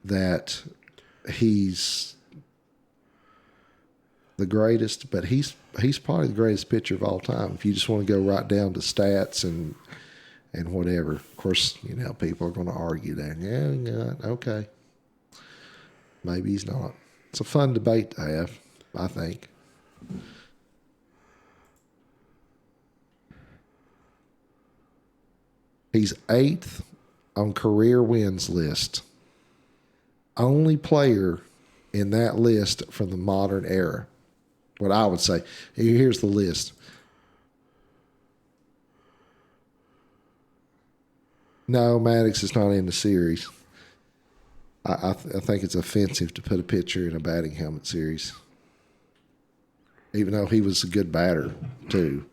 that he's the greatest, but he's probably the greatest pitcher of all time. If you just want to go right down to stats and and whatever. Of course, people are going to argue that. Yeah, not. Okay. Maybe he's not. It's a fun debate to have, I think. He's 8th on career wins list. Only player in that list from the modern era. What I would say. Here's the list. No, Maddox is not in the series. I think it's offensive to put a pitcher in a batting helmet series. Even though he was a good batter, too.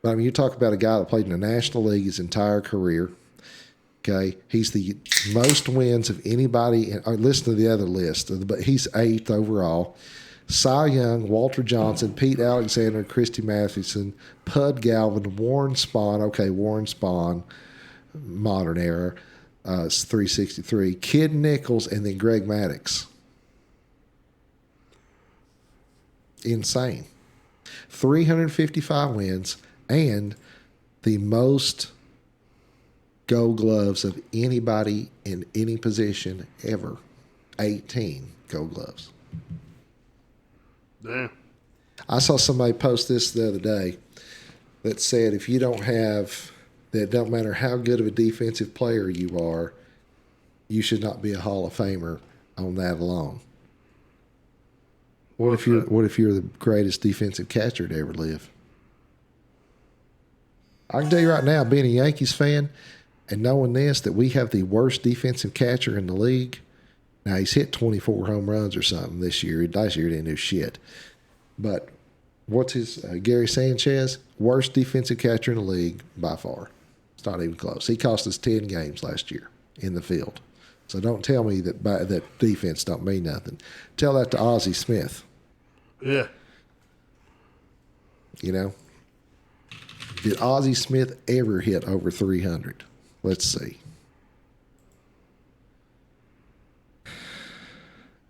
But I mean, you talk about a guy that played in the National League his entire career. Okay, he's the most wins of anybody. Listen to the other list, but he's 8th overall. Cy Young, Walter Johnson, Pete Alexander, Christy Mathewson, Pud Galvin, Warren Spahn. Okay, Warren Spahn, modern era, 363. Kid Nichols, and then Greg Maddux. Insane. 355 wins and the most Gold Gloves of anybody in any position ever. 18 Gold Gloves. Damn. I saw somebody post this the other day that said if you don't have, that don't matter how good of a defensive player you are, you should not be a Hall of Famer on that alone. What if you're the greatest defensive catcher to ever live? I can tell you right now, being a Yankees fan and knowing this, that we have the worst defensive catcher in the league. Now, he's hit 24 home runs or something this year. Last year, he didn't do shit. But what's his Gary Sanchez? Worst defensive catcher in the league by far. It's not even close. He cost us 10 games last year in the field. So don't tell me that defense don't mean nothing. Tell that to Ozzie Smith. Yeah. Did Ozzie Smith ever hit over 300? Let's see.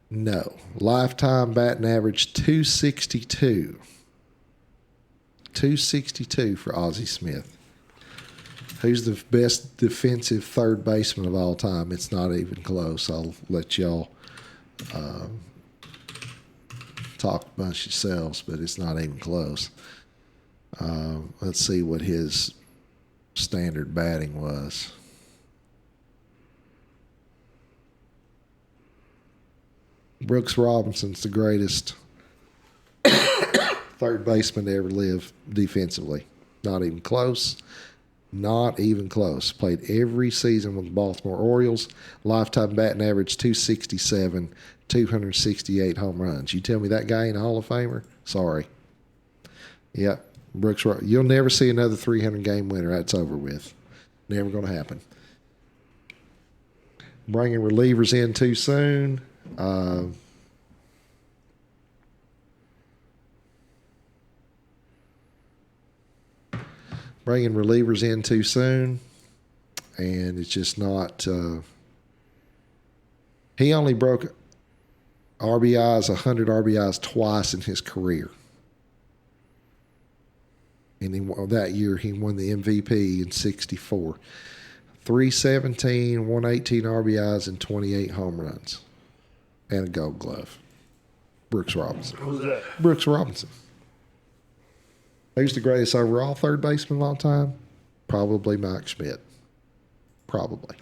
No. Lifetime batting average 262. 262 for Ozzie Smith. Who's the best defensive third baseman of all time? It's not even close. I'll let y'all talk a bunch yourselves, but it's not even close. Let's see what his standard batting was. Brooks Robinson's the greatest third baseman to ever live defensively. Not even close. Not even close. Played every season with the Baltimore Orioles. Lifetime batting average 267, 268 home runs. You tell me that guy ain't a Hall of Famer? Sorry. Yep. Brooks, you'll never see another 300-game winner. That's over with. Never going to happen. Bringing relievers in too soon. Bringing relievers in too soon, and it's just not. He only broke RBIs, 100 RBIs twice in his career. And that year, he won the MVP in 64. 317, 118 RBIs, and 28 home runs. And a Gold Glove. Brooks Robinson. Who's that? Brooks Robinson. Who's the greatest overall third baseman of all time? Probably Mike Schmidt. Probably.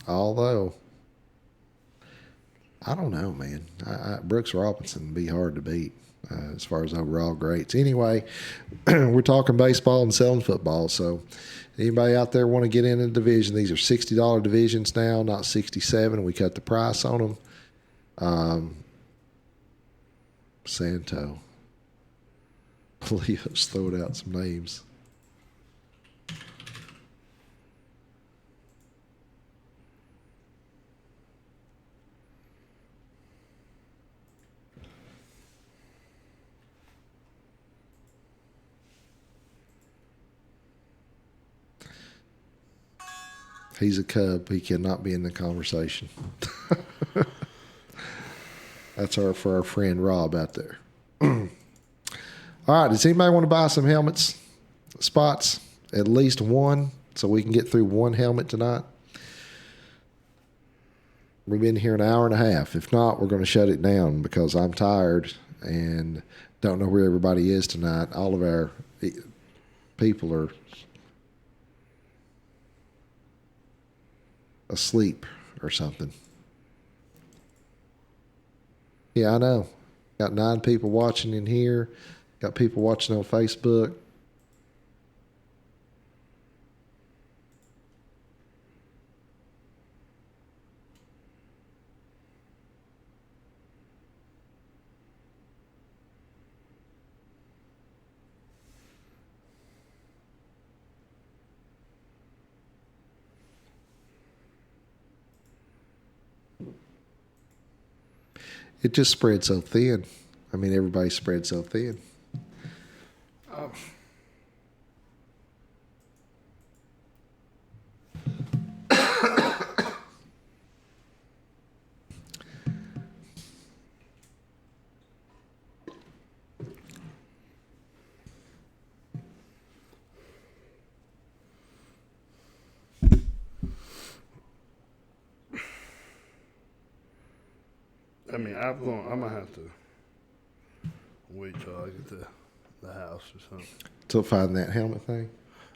Although, I don't know, man. Brooks Robinson would be hard to beat as far as overall greats. Anyway, we're talking baseball and selling football. So, anybody out there want to get in the division? These are $60 divisions now, not $67. We cut the price on them. Santo. Leo's throwing out some names. He's a Cub. He cannot be in the conversation. That's for our friend Rob out there. All right. Does anybody want to buy some helmets, spots? At least one, so we can get through one helmet tonight. We've been here an hour and a half. If not, we're going to shut it down because I'm tired and don't know where everybody is tonight. All of our people are asleep or something. Yeah, I know. Got 9 people watching in here. Got people watching on Facebook. It just spread so thin. I mean, everybody spread so thin. I mean, I'm gonna have to wait till I get to the house or something. To find that helmet thing.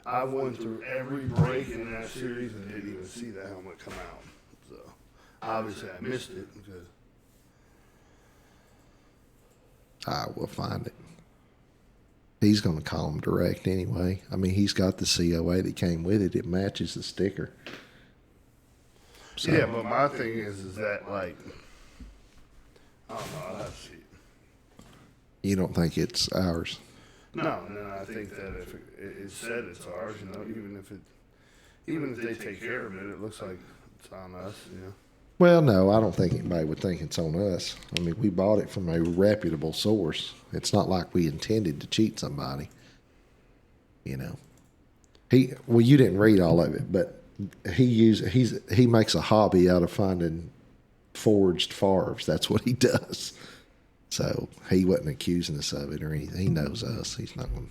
I went through every break in that series and didn't even see the helmet come out. So obviously I missed it because I will find it. He's going to call him direct anyway. I mean, he's got the COA that came with it. It matches the sticker. So, yeah. But my thing is that like I don't know. I'll have to see it. you don't think it's ours? No, and I think that if it said it's ours, you know, even if they take care of it, it looks like it's on us, you know. Well, no, I don't think anybody would think it's on us. I mean, we bought it from a reputable source. It's not like we intended to cheat somebody. You know, you didn't read all of it, but he makes a hobby out of finding forged Favres. That's what he does. So he wasn't accusing us of it or anything. He knows us. He's not going.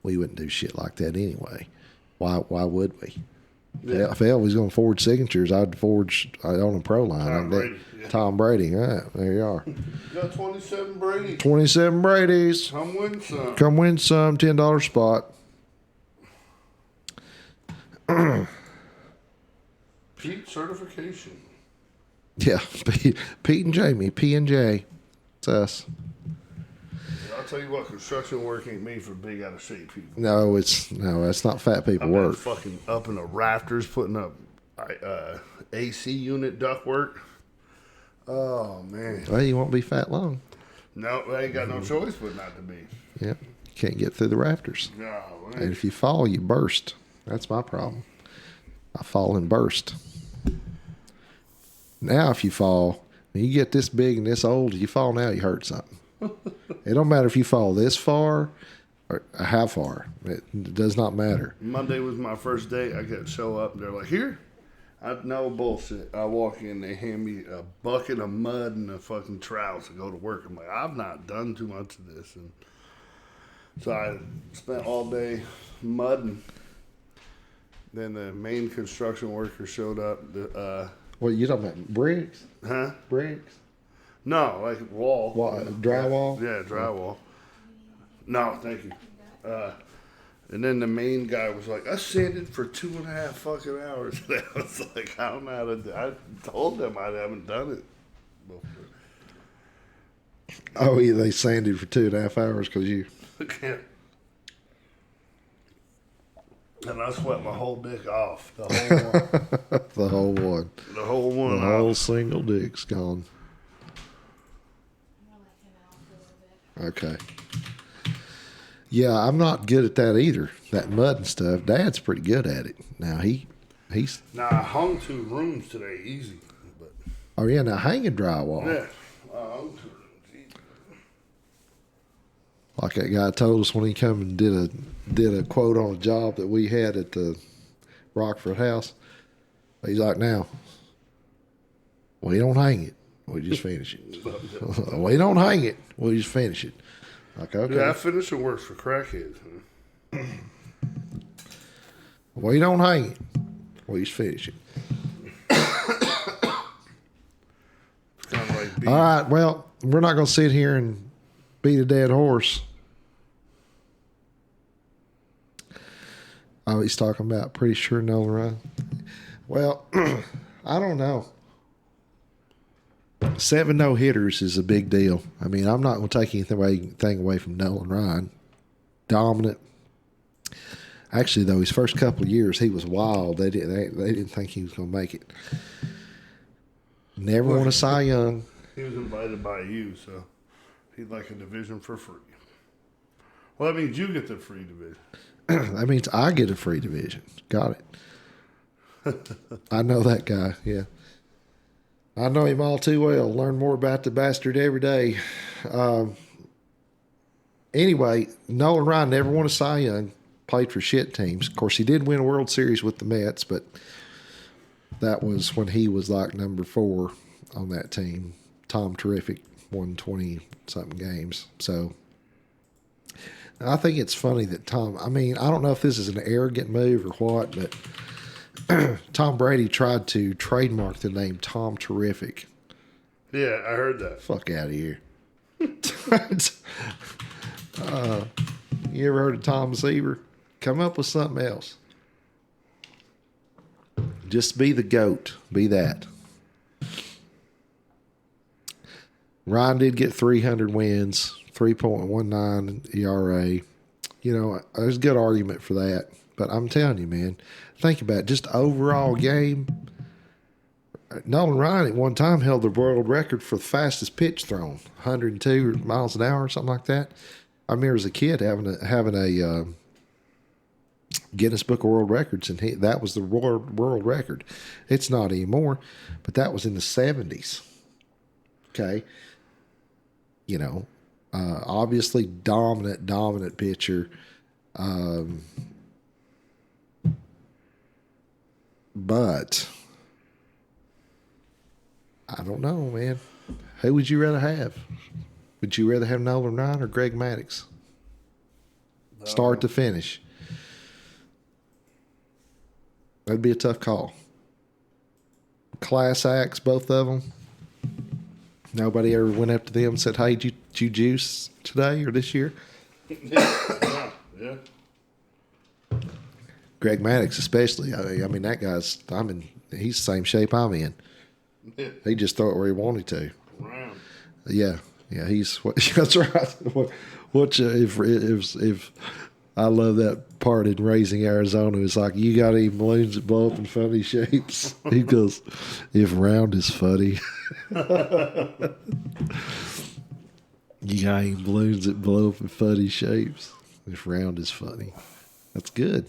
We wouldn't do shit like that anyway. Why would we? Yeah. If Elvis was going to forge signatures, I'd forge on a pro line. Tom Brady. Yeah. Tom Brady. All right, there you are. You got 27 Brady. 27 Brady's. Come win some. Come win some. $10 spot. Pete certification. Yeah, Pete and Jamie, P&J. It's us. I'll tell you what, construction work ain't made for big out of shape people. No, that's not fat people I've been work. fucking up in the rafters putting up AC unit ductwork. Oh man. Well, you won't be fat long. No, I ain't got no choice but not to be. Yeah, you can't get through the rafters. No, And if you fall, you burst. That's my problem. I fall and burst. Now, if you fall, when you get this big and this old, you fall now, you hurt something. It don't matter if you fall this far or how far. It does not matter. Monday was my first day. I got to show up and they're like, here. No bullshit. I walk in, they hand me a bucket of mud and a fucking trowel to go to work. I'm like, I've not done too much of this. And so I spent all day mudding. Then the main construction worker showed up. What you talking about? Bricks? Huh? Bricks? No, like wall. Drywall? Yeah, drywall. No, thank you. And then the main guy was like, I sanded for 2.5 fucking hours. And I was like, I don't know how to do I told them I haven't done it before. Oh, yeah, they sanded for 2.5 hours because you. And I sweat my whole dick off. The whole one. The whole one. The whole one. The whole single dick's gone. Okay. Yeah, I'm not good at that either. That mud and stuff. Dad's pretty good at it. Now he's. Now I hung 2 rooms today, easy. But Oh yeah, now hanging drywall. yeah, I hung 2 rooms, easy. Like that guy told us when he come and did a quote on a job that we had at the Rockford house. He's like, now, we don't hang it. We just finish it. We don't hang it. We just finish it. Like, okay. Yeah, finishing works for crackheads. We don't hang it. We just finish it. Kind of like All right. Well, we're not going to sit here and beat a dead horse. Oh, he's talking about pretty sure Nolan Ryan. Well, I don't know. 7 no-hitters is a big deal. I mean, I'm not going to take anything away from Nolan Ryan. Dominant. Actually, though, his first couple of years, he was wild. They didn't think he was going to make it. Never won a Cy Young. He was invited by you, so he'd like a division for free. Well, that means you get the free division. That means I get a free division. Got it. I know that guy, yeah. I know him all too well. Learn more about the bastard every day. Anyway, Nolan Ryan never won a Cy Young. Played for shit teams. Of course, he did win a World Series with the Mets, but that was when he was like number 4 on that team. Tom Terrific won 20-something games. So I think it's funny that Tom, I mean, I don't know if this is an arrogant move or what, but Tom Brady tried to trademark the name Tom Terrific. Yeah, I heard that. Fuck out of here. You ever heard of Tom Seaver? Come up with something else. Just be the GOAT. Be that. Ryan did get 300 wins, 3.19 ERA. You know, there's a good argument for that. But I'm telling you, man, think about it. Just overall game. Nolan Ryan at one time held the world record for the fastest pitch thrown, 102 miles an hour or something like that. I remember as a kid having a Guinness Book of World Records, and that was the world record. It's not anymore, but that was in the 70s. Okay. You know, obviously dominant pitcher. But I don't know, man. Who would you rather have? Would you rather have Nolan Ryan or Greg Maddux? Start to finish. That'd be a tough call. Class acts, both of them. Nobody ever went up to them and said, "Hey, did you juice today or this year?" Yeah. Greg Maddux, especially. I mean, that guy's. He's the same shape I'm in. Yeah. He just throw it where he wanted to. Round. Yeah. He's that's right. If I love that part in Raising Arizona. It's like, you got any balloons that blow up in funny shapes? He goes, if round is funny. You got any balloons that blow up in funny shapes? If round is funny. That's good.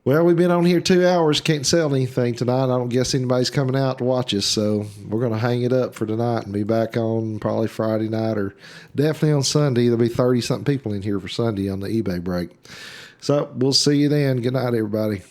Well, we've been on here 2 hours. Can't sell anything tonight. I don't guess anybody's coming out to watch us, so we're going to hang it up for tonight and be back on probably Friday night or definitely on Sunday. There'll be 30-something people in here for Sunday on the eBay break. So we'll see you then. Good night, everybody.